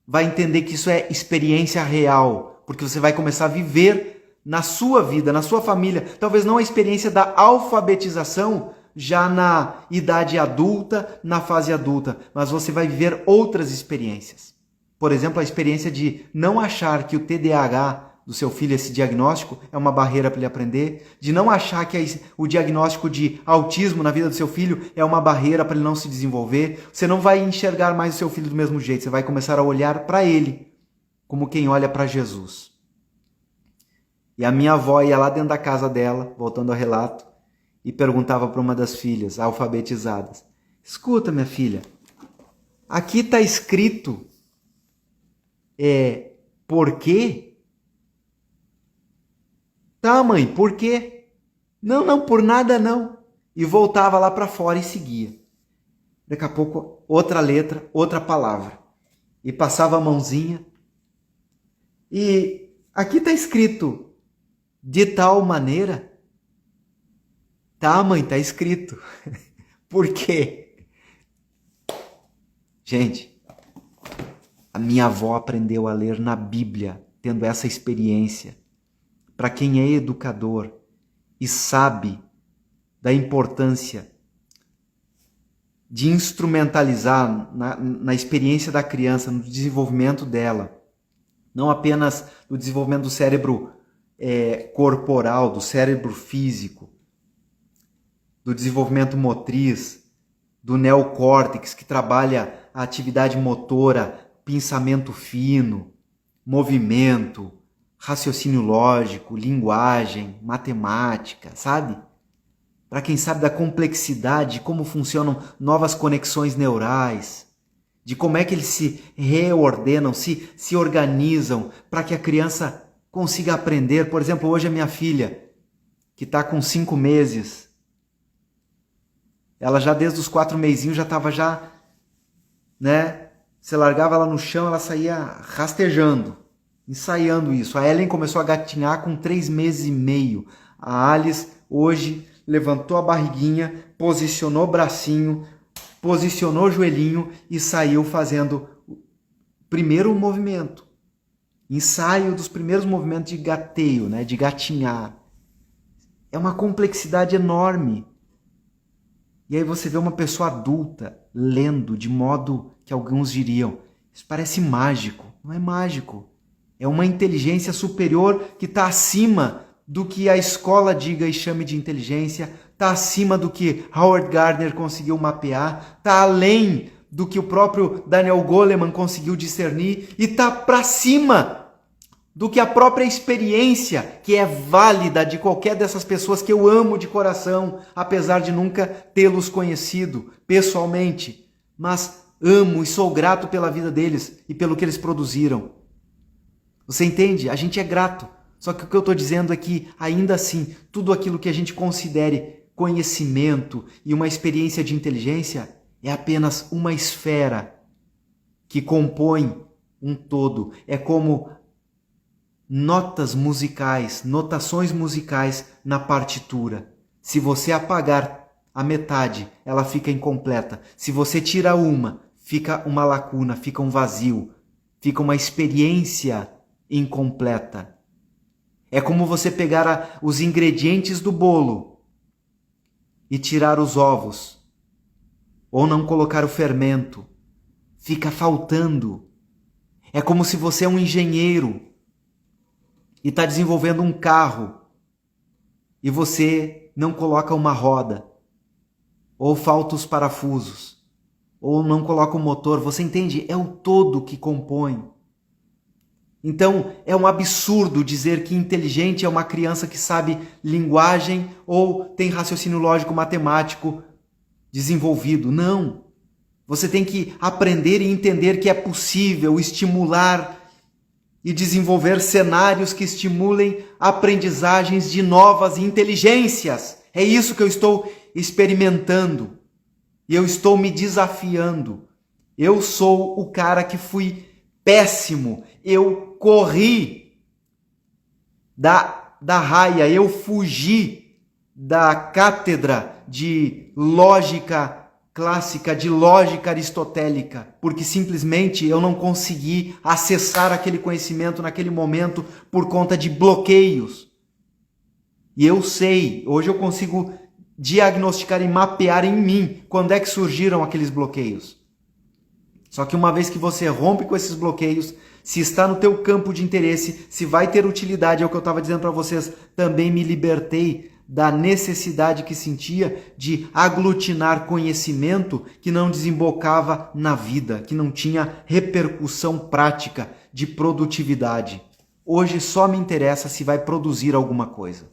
vai entender que isso é experiência real, porque você vai começar a viver na sua vida, na sua família, talvez não a experiência da alfabetização já na idade adulta, na fase adulta, mas você vai viver outras experiências. Por exemplo, a experiência de não achar que o TDAH do seu filho, esse diagnóstico, é uma barreira para ele aprender, de não achar que o diagnóstico de autismo na vida do seu filho é uma barreira para ele não se desenvolver. Você não vai enxergar mais o seu filho do mesmo jeito, você vai começar a olhar para ele como quem olha para Jesus. E a minha avó ia lá dentro da casa dela, voltando ao relato, e perguntava para uma das filhas alfabetizadas, escuta, minha filha, aqui está escrito por quê? Tá, mãe, por quê? Não, por nada não. E voltava lá para fora e seguia. Daqui a pouco, outra letra, outra palavra. E passava a mãozinha. E aqui está escrito, de tal maneira. Tá, mãe, está escrito. Por quê? Gente, a minha avó aprendeu a ler na Bíblia, tendo essa experiência. Para quem é educador e sabe da importância de instrumentalizar na experiência da criança, no desenvolvimento dela, não apenas no desenvolvimento do cérebro corporal, do cérebro físico, do desenvolvimento motriz, do neocórtex, que trabalha a atividade motora, pensamento fino, movimento, raciocínio lógico, linguagem, matemática, sabe? Para quem sabe da complexidade, de como funcionam novas conexões neurais, de como é que eles se reordenam, se organizam para que a criança consiga aprender. Por exemplo, hoje a minha filha, que está com 5 meses, ela já desde os 4 mesinhos já estava né? Você largava ela no chão, ela saía rastejando, ensaiando isso. A Ellen começou a gatinhar com 3 meses e meio. A Alice hoje levantou a barriguinha, posicionou o bracinho, posicionou o joelhinho e saiu fazendo o primeiro movimento. Ensaio dos primeiros movimentos de gateio, né? De gatinhar. É uma complexidade enorme. E aí você vê uma pessoa adulta lendo de modo que alguns diriam, isso parece mágico. Não é mágico. É uma inteligência superior que está acima do que a escola diga e chame de inteligência, está acima do que Howard Gardner conseguiu mapear, está além do que o próprio Daniel Goleman conseguiu discernir e está para cima do que a própria experiência, que é válida de qualquer dessas pessoas que eu amo de coração, apesar de nunca tê-los conhecido pessoalmente, mas amo e sou grato pela vida deles e pelo que eles produziram. Você entende? A gente é grato. Só que o que eu estou dizendo é que, ainda assim, tudo aquilo que a gente considere conhecimento e uma experiência de inteligência é apenas uma esfera que compõe um todo. É como notas musicais, notações musicais na partitura. Se você apagar a metade, ela fica incompleta. Se você tira uma, fica uma lacuna, fica um vazio, fica uma experiência incompleta. É como você pegar os ingredientes do bolo e tirar os ovos, ou não colocar o fermento. Fica faltando. É como se você é um engenheiro e está desenvolvendo um carro e você não coloca uma roda, ou falta os parafusos, ou não coloca o motor. Você entende? É o todo que compõe. Então, é um absurdo dizer que inteligente é uma criança que sabe linguagem ou tem raciocínio lógico matemático desenvolvido. Não. Você tem que aprender e entender que é possível estimular e desenvolver cenários que estimulem aprendizagens de novas inteligências. É isso que eu estou experimentando. E eu estou me desafiando. Eu sou o cara que fui péssimo. Eu corri da raia, eu fugi da cátedra de lógica clássica, de lógica aristotélica, porque simplesmente eu não consegui acessar aquele conhecimento naquele momento por conta de bloqueios. E eu sei, hoje eu consigo diagnosticar e mapear em mim quando é que surgiram aqueles bloqueios. Só que uma vez que você rompe com esses bloqueios, se está no teu campo de interesse, se vai ter utilidade, é o que eu estava dizendo para vocês, também me libertei da necessidade que sentia de aglutinar conhecimento que não desembocava na vida, que não tinha repercussão prática de produtividade. Hoje só me interessa se vai produzir alguma coisa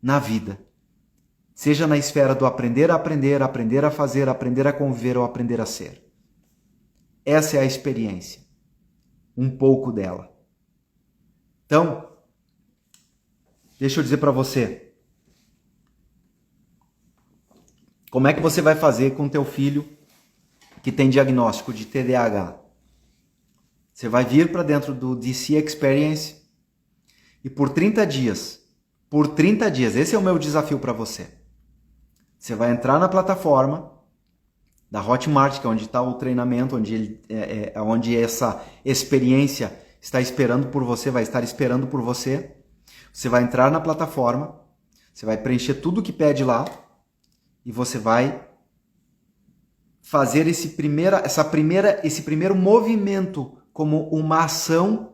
na vida. Seja na esfera do aprender a aprender, aprender a fazer, aprender a conviver ou aprender a ser. Essa é a experiência. Um pouco dela. Então, deixa eu dizer para você. Como é que você vai fazer com teu filho que tem diagnóstico de TDAH? Você vai vir para dentro do DC Experience e por 30 dias, esse é o meu desafio para você. Você vai entrar na plataforma da Hotmart, que é onde está o treinamento, onde essa experiência está esperando por você, vai estar esperando por você. Você vai entrar na plataforma, você vai preencher tudo que pede lá e você vai fazer esse primeiro movimento como uma ação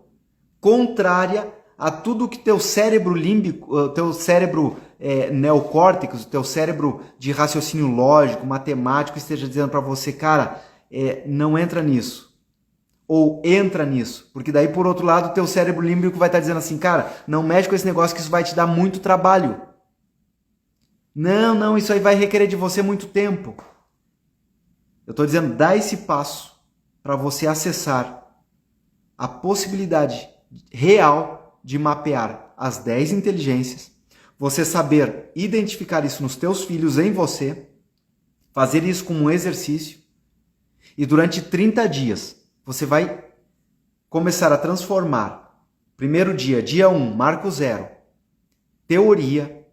contrária a tudo que teu cérebro límbico, teu cérebro neocórtex, o teu cérebro de raciocínio lógico, matemático, esteja dizendo para você, cara, não entra nisso. Ou entra nisso. Porque daí, por outro lado, o teu cérebro límbico vai estar dizendo assim, cara, não mexe com esse negócio que isso vai te dar muito trabalho. Não, isso aí vai requerer de você muito tempo. Eu estou dizendo, dá esse passo para você acessar a possibilidade real de mapear as 10 inteligências, você saber identificar isso nos teus filhos, em você, fazer isso como um exercício, e durante 30 dias você vai começar a transformar. Primeiro dia, dia 1, marco 0, teoria,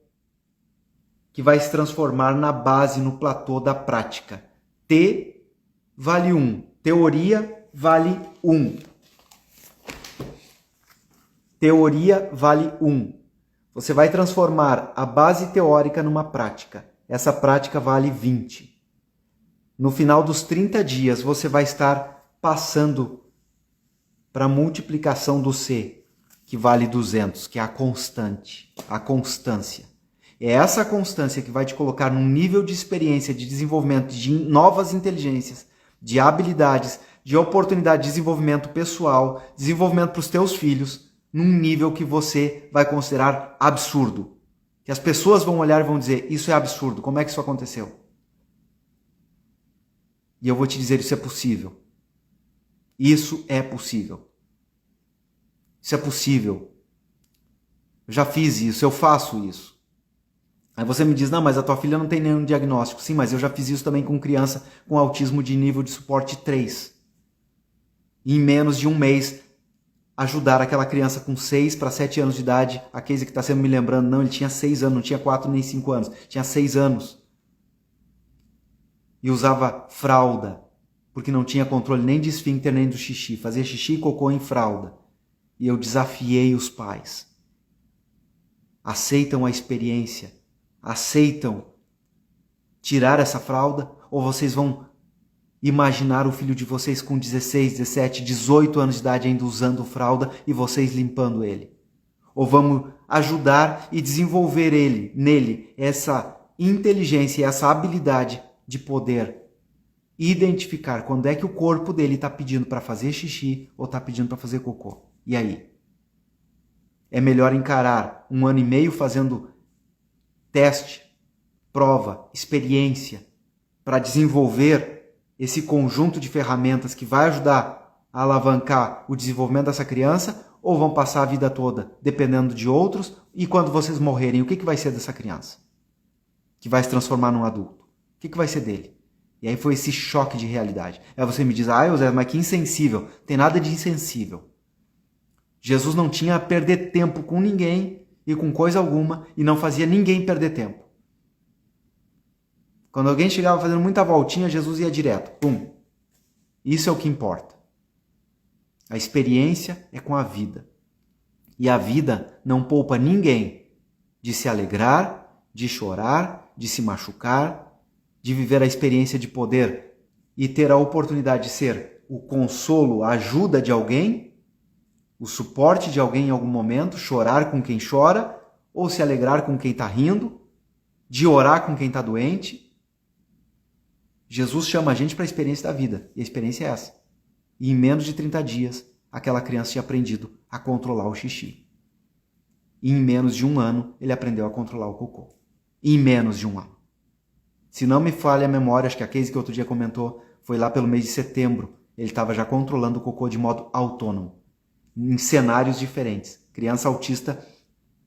que vai se transformar na base, no platô da prática. T vale 1, teoria vale 1. Teoria vale 1. Você vai transformar a base teórica numa prática. Essa prática vale 20. No final dos 30 dias, você vai estar passando para a multiplicação do C, que vale 200, que é a constante, a constância. É essa constância que vai te colocar num nível de experiência, de desenvolvimento de novas inteligências, de habilidades, de oportunidade de desenvolvimento pessoal, desenvolvimento para os teus filhos, num nível que você vai considerar absurdo. Que as pessoas vão olhar e vão dizer, isso é absurdo, como é que isso aconteceu? E eu vou te dizer, isso é possível. Isso é possível. Isso é possível. Eu já fiz isso, eu faço isso. Aí você me diz, não, mas a tua filha não tem nenhum diagnóstico. Sim, mas eu já fiz isso também com criança com autismo de nível de suporte 3. E em menos de um mês, ajudar aquela criança com 6 para 7 anos de idade. A Casey que está sempre me lembrando, não, ele tinha 6 anos, não tinha 4 nem 5 anos, tinha 6 anos. E usava fralda, porque não tinha controle nem de esfíncter nem do xixi. Fazia xixi e cocô em fralda. E eu desafiei os pais. Aceitam a experiência? Aceitam tirar essa fralda? Ou vocês vão imaginar o filho de vocês com 16, 17, 18 anos de idade ainda usando fralda e vocês limpando ele? Ou vamos ajudar e desenvolver nele essa inteligência e essa habilidade de poder identificar quando é que o corpo dele está pedindo para fazer xixi ou está pedindo para fazer cocô. E aí? É melhor encarar 1 ano e meio fazendo teste, prova, experiência, para desenvolver esse conjunto de ferramentas que vai ajudar a alavancar o desenvolvimento dessa criança, ou vão passar a vida toda dependendo de outros, e quando vocês morrerem, o que vai ser dessa criança? Que vai se transformar num adulto? O que vai ser dele? E aí foi esse choque de realidade. Aí você me diz, José, mas que insensível. Tem nada de insensível. Jesus não tinha a perder tempo com ninguém e com coisa alguma, e não fazia ninguém perder tempo. Quando alguém chegava fazendo muita voltinha, Jesus ia direto. Pum. Isso é o que importa. A experiência é com a vida. E a vida não poupa ninguém de se alegrar, de chorar, de se machucar, de viver a experiência de poder e ter a oportunidade de ser o consolo, a ajuda de alguém, o suporte de alguém em algum momento, chorar com quem chora, ou se alegrar com quem está rindo, de orar com quem está doente. Jesus chama a gente para a experiência da vida, e a experiência é essa. E em menos de 30 dias, aquela criança tinha aprendido a controlar o xixi. E em menos de 1 ano, ele aprendeu a controlar o cocô. Em menos de 1 ano. Se não me falha a memória, acho que a Casey que outro dia comentou, foi lá pelo mês de setembro. Ele estava já controlando o cocô de modo autônomo, em cenários diferentes. Criança autista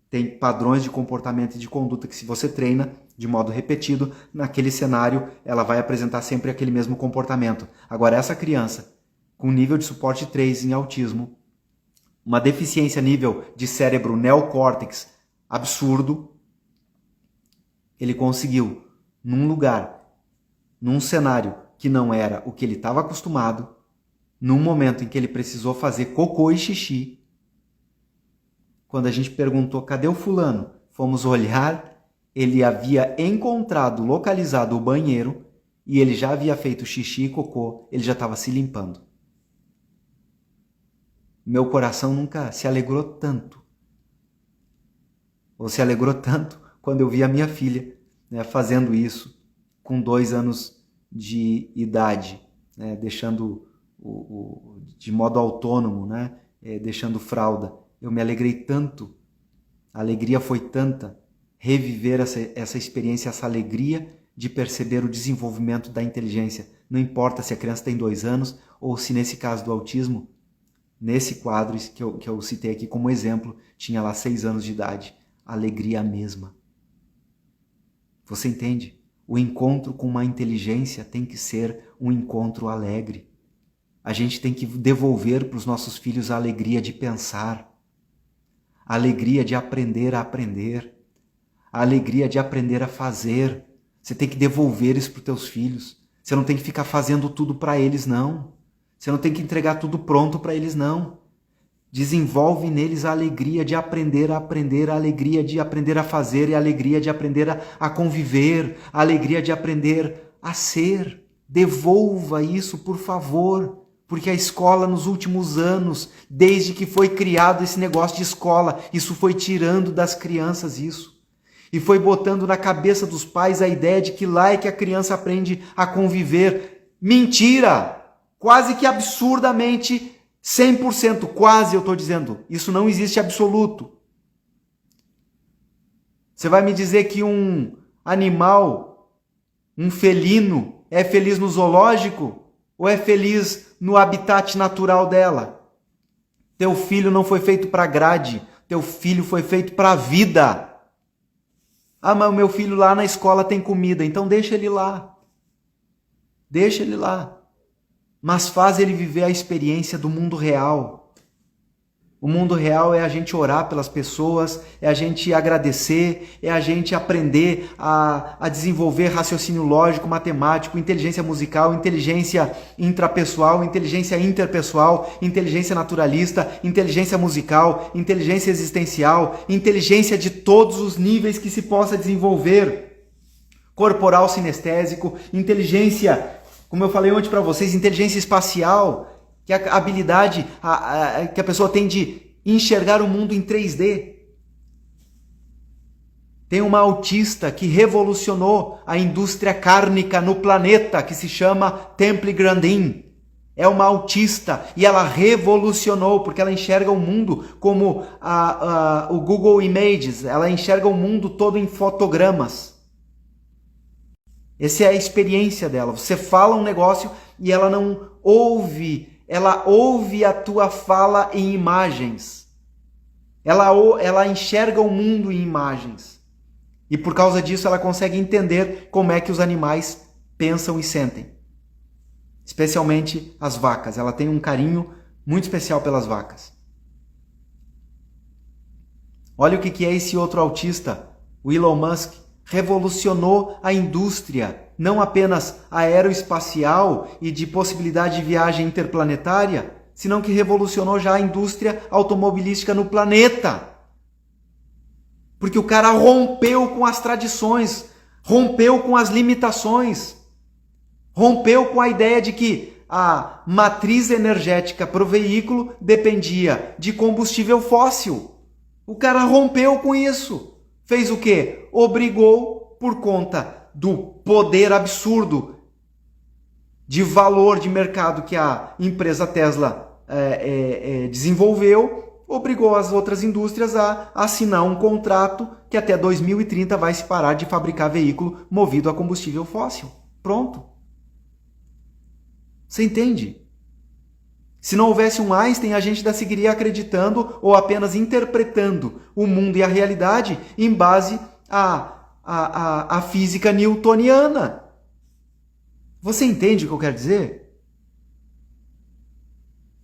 tem padrões de comportamento e de conduta que, se você treina de modo repetido, naquele cenário ela vai apresentar sempre aquele mesmo comportamento. Agora, essa criança com nível de suporte 3 em autismo, uma deficiência nível de cérebro neocórtex absurdo, ele conseguiu, num lugar, num cenário que não era o que ele estava acostumado, num momento em que ele precisou fazer cocô e xixi. Quando a gente perguntou, cadê o fulano? Fomos olhar, ele havia encontrado, localizado o banheiro, e ele já havia feito xixi e cocô, ele já estava se limpando. Meu coração nunca se alegrou tanto ou se alegrou tanto quando eu vi a minha filha, né, fazendo isso com 2 anos de idade, né, deixando de modo autônomo, né, deixando fralda. Eu me alegrei tanto, a alegria foi tanta, reviver essa experiência, essa alegria de perceber o desenvolvimento da inteligência. Não importa se a criança tem 2 anos ou se nesse caso do autismo, nesse quadro que eu citei aqui como exemplo, tinha lá 6 anos de idade. Alegria mesma. Você entende? O encontro com uma inteligência tem que ser um encontro alegre. A gente tem que devolver para os nossos filhos a alegria de pensar, a alegria de aprender a aprender, a alegria de aprender a fazer. Você tem que devolver isso para os teus filhos. Você não tem que ficar fazendo tudo para eles, não. Você não tem que entregar tudo pronto para eles, não. Desenvolve neles a alegria de aprender a aprender, a alegria de aprender a fazer e a alegria de aprender a conviver, a alegria de aprender a ser. Devolva isso, por favor, porque a escola nos últimos anos, desde que foi criado esse negócio de escola, isso foi tirando das crianças isso. E foi botando na cabeça dos pais a ideia de que lá é que a criança aprende a conviver. Mentira! Quase que absurdamente 100%, quase eu estou dizendo, isso não existe absoluto. Você vai me dizer que um animal, um felino, é feliz no zoológico ou é feliz no habitat natural dela? Teu filho não foi feito para grade, teu filho foi feito para a vida. Ah, mas o meu filho lá na escola tem comida, então deixa ele lá. Deixa ele lá. Mas faz ele viver a experiência do mundo real. O mundo real é a gente orar pelas pessoas, é a gente agradecer, é a gente aprender a desenvolver raciocínio lógico, matemático, inteligência musical, inteligência intrapessoal, inteligência interpessoal, inteligência naturalista, inteligência musical, inteligência existencial, inteligência de todos os níveis que se possa desenvolver. Corporal sinestésico, inteligência, como eu falei ontem para vocês, inteligência espacial, que é a habilidade que a pessoa tem de enxergar o mundo em 3D. Tem uma autista que revolucionou a indústria cárnica no planeta, que se chama Temple Grandin. É uma autista e ela revolucionou, porque ela enxerga o mundo como o Google Images, ela enxerga o mundo todo em fotogramas. Essa é a experiência dela. Você fala um negócio e ela não ouve, ela ouve a tua fala em imagens. Ela enxerga o mundo em imagens. E por causa disso ela consegue entender como é que os animais pensam e sentem. Especialmente as vacas. Ela tem um carinho muito especial pelas vacas. Olha o que é esse outro autista, o Elon Musk. Revolucionou a indústria, não apenas aeroespacial e de possibilidade de viagem interplanetária, senão que revolucionou já a indústria automobilística no planeta. Porque o cara rompeu com as tradições, rompeu com as limitações, rompeu com a ideia de que a matriz energética para o veículo dependia de combustível fóssil. O cara rompeu com isso. Fez o quê? Obrigou, por conta do poder absurdo de valor de mercado que a empresa Tesla desenvolveu, obrigou as outras indústrias a assinar um contrato que até 2030 vai se parar de fabricar veículo movido a combustível fóssil. Pronto. Você entende? Se não houvesse um Einstein, a gente ainda seguiria acreditando ou apenas interpretando o mundo e a realidade em base à física newtoniana. Você entende o que eu quero dizer?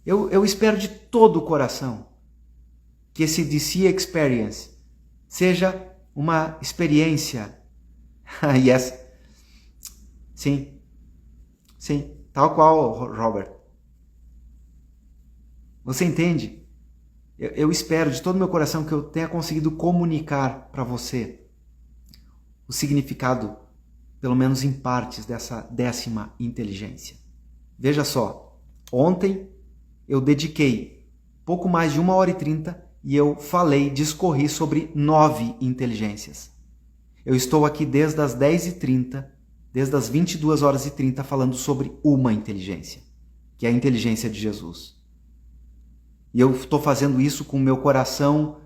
Eu espero de todo o coração que esse DC Experience seja uma experiência. Yes. Sim. Sim. Tal qual, Robert. Você entende? Eu espero de todo o meu coração que eu tenha conseguido comunicar para você o significado, pelo menos em partes, dessa 10ª inteligência. Veja só, ontem eu dediquei pouco mais de 1h30 e eu discorri sobre 9 inteligências. Eu estou aqui desde as 10h30, desde as 22h30 falando sobre uma inteligência, que é a inteligência de Jesus. E eu estou fazendo isso com o meu coração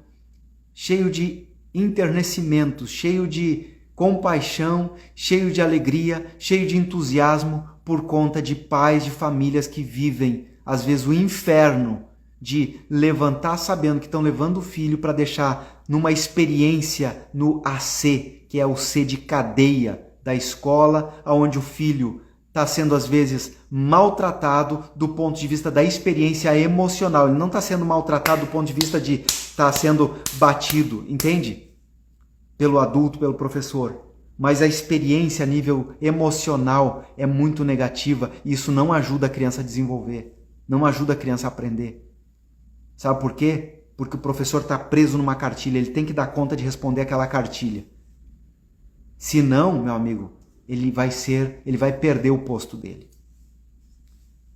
cheio de enternecimento, cheio de compaixão, cheio de alegria, cheio de entusiasmo por conta de pais de famílias que vivem, às vezes, o inferno de levantar sabendo que estão levando o filho para deixar numa experiência no AC, que é o C de cadeia da escola, onde o filho está sendo, às vezes, maltratado do ponto de vista da experiência emocional. Ele não está sendo maltratado do ponto de vista de estar sendo batido, entende? Pelo adulto, pelo professor. Mas a experiência a nível emocional é muito negativa e isso não ajuda a criança a desenvolver, não ajuda a criança a aprender. Sabe por quê? Porque o professor está preso numa cartilha, ele tem que dar conta de responder aquela cartilha. Se não, meu amigo, ele vai perder o posto dele.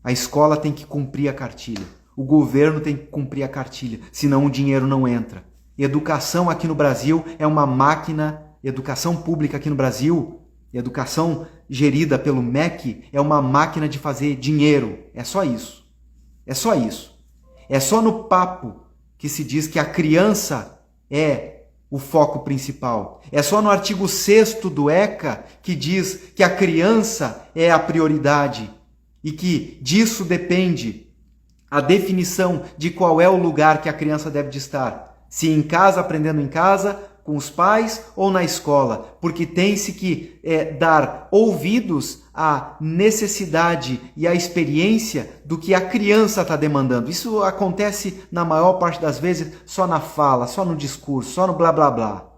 A escola tem que cumprir a cartilha, o governo tem que cumprir a cartilha, senão o dinheiro não entra. Educação aqui no Brasil é uma máquina, educação pública aqui no Brasil, educação gerida pelo MEC, é uma máquina de fazer dinheiro. É só isso. É só isso. É só no papo que se diz que a criança é o foco principal. É só no artigo 6º do ECA que diz que a criança é a prioridade e que disso depende a definição de qual é o lugar que a criança deve de estar. Se em casa, aprendendo em casa, com os pais ou na escola, porque tem-se que dar ouvidos à necessidade e à experiência do que a criança está demandando. Isso acontece na maior parte das vezes só na fala, só no discurso, só no blá blá blá.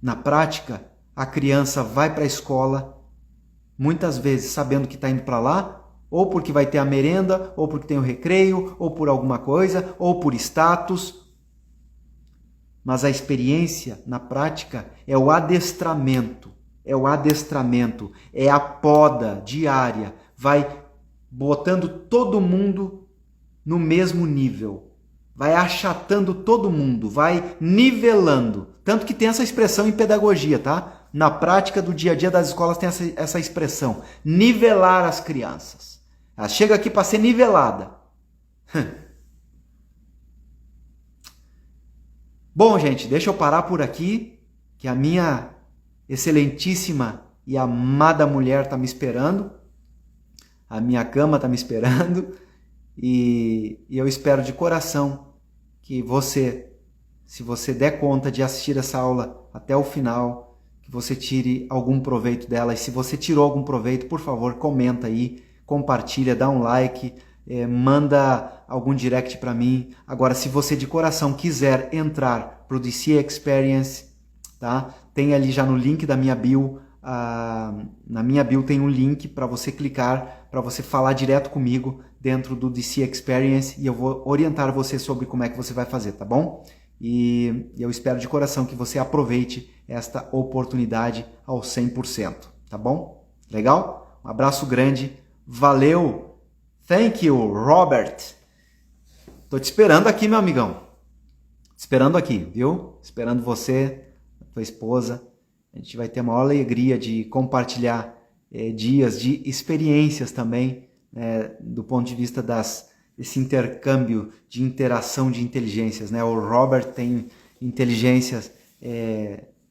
Na prática, a criança vai para a escola, muitas vezes sabendo que está indo para lá, ou porque vai ter a merenda, ou porque tem o recreio, ou por alguma coisa, ou por status. Mas a experiência, na prática, é o adestramento, é a poda diária, vai botando todo mundo no mesmo nível, vai achatando todo mundo, vai nivelando. Tanto que tem essa expressão em pedagogia, tá? Na prática do dia a dia das escolas tem essa expressão, nivelar as crianças. Ela chega aqui para ser nivelada. Bom, gente, deixa eu parar por aqui, que a minha excelentíssima e amada mulher está me esperando, a minha cama está me esperando, e eu espero de coração que você, se você der conta de assistir essa aula até o final, que você tire algum proveito dela, e se você tirou algum proveito, por favor, comenta aí, compartilha, dá um like, manda algum direct para mim. Agora, se você de coração quiser entrar para o DC Experience, tá? Tem ali já no link da minha bio, na minha bio tem um link para você clicar, para você falar direto comigo dentro do DC Experience e eu vou orientar você sobre como é que você vai fazer, tá bom? E eu espero de coração que você aproveite esta oportunidade ao 100%, tá bom? Legal? Um abraço grande, valeu! Thank you, Robert. Tô te esperando aqui, meu amigão. Esperando aqui, viu? Esperando você, tua esposa. A gente vai ter a maior alegria de compartilhar dias de experiências também, do ponto de vista desse intercâmbio de interação de inteligências, né? O Robert tem inteligências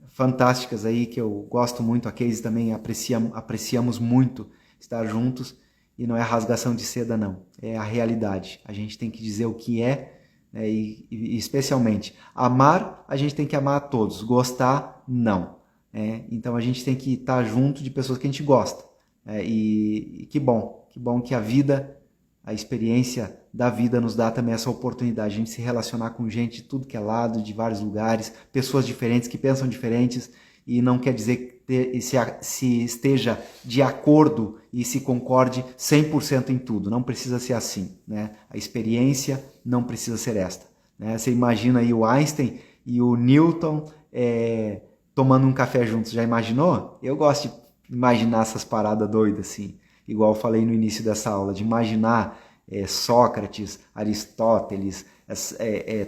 fantásticas aí que eu gosto muito. A Casey também apreciamos muito estar juntos. E não é rasgação de seda, não. É a realidade. A gente tem que dizer o que é, e especialmente, amar, a gente tem que amar a todos. Gostar, não. Então a gente tem que estar junto de pessoas que a gente gosta. E que bom que a vida, a experiência da vida nos dá também essa oportunidade. A gente se relacionar com gente de tudo que é lado, de vários lugares, pessoas diferentes, que pensam diferentes, e não quer dizer que se esteja de acordo e se concorde 100% em tudo. Não precisa ser assim, né? A experiência não precisa ser esta, né? Você imagina aí o Einstein e o Newton tomando um café juntos. Já imaginou? Eu gosto de imaginar essas paradas doidas assim. Igual eu falei no início dessa aula, de imaginar Sócrates, Aristóteles,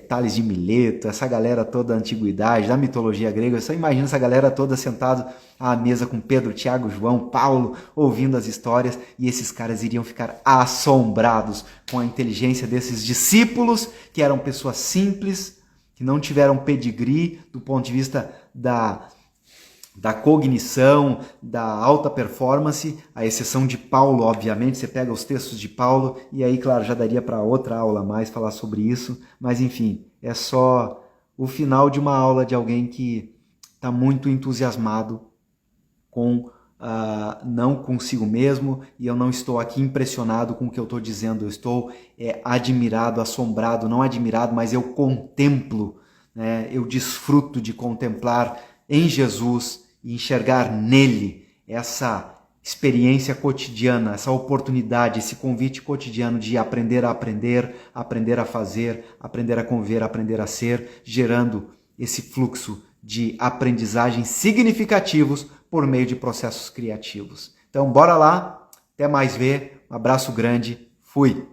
Tales de Mileto, essa galera toda da antiguidade, da mitologia grega. Eu só imagino essa galera toda sentada à mesa com Pedro, Tiago, João, Paulo, ouvindo as histórias, e esses caras iriam ficar assombrados com a inteligência desses discípulos, que eram pessoas simples, que não tiveram pedigree do ponto de vista da cognição, da alta performance, à exceção de Paulo, obviamente. Você pega os textos de Paulo, e aí, claro, já daria para outra aula a mais falar sobre isso, mas enfim, é só o final de uma aula de alguém que está muito entusiasmado com não consigo mesmo, e eu não estou aqui impressionado com o que eu estou dizendo, eu estou admirado, assombrado, não admirado, mas eu contemplo, né? Eu desfruto de contemplar em Jesus e enxergar nele essa experiência cotidiana, essa oportunidade, esse convite cotidiano de aprender a aprender, aprender a fazer, aprender a conviver, aprender a ser, gerando esse fluxo de aprendizagens significativos por meio de processos criativos. Então, bora lá, até mais ver, um abraço grande, fui!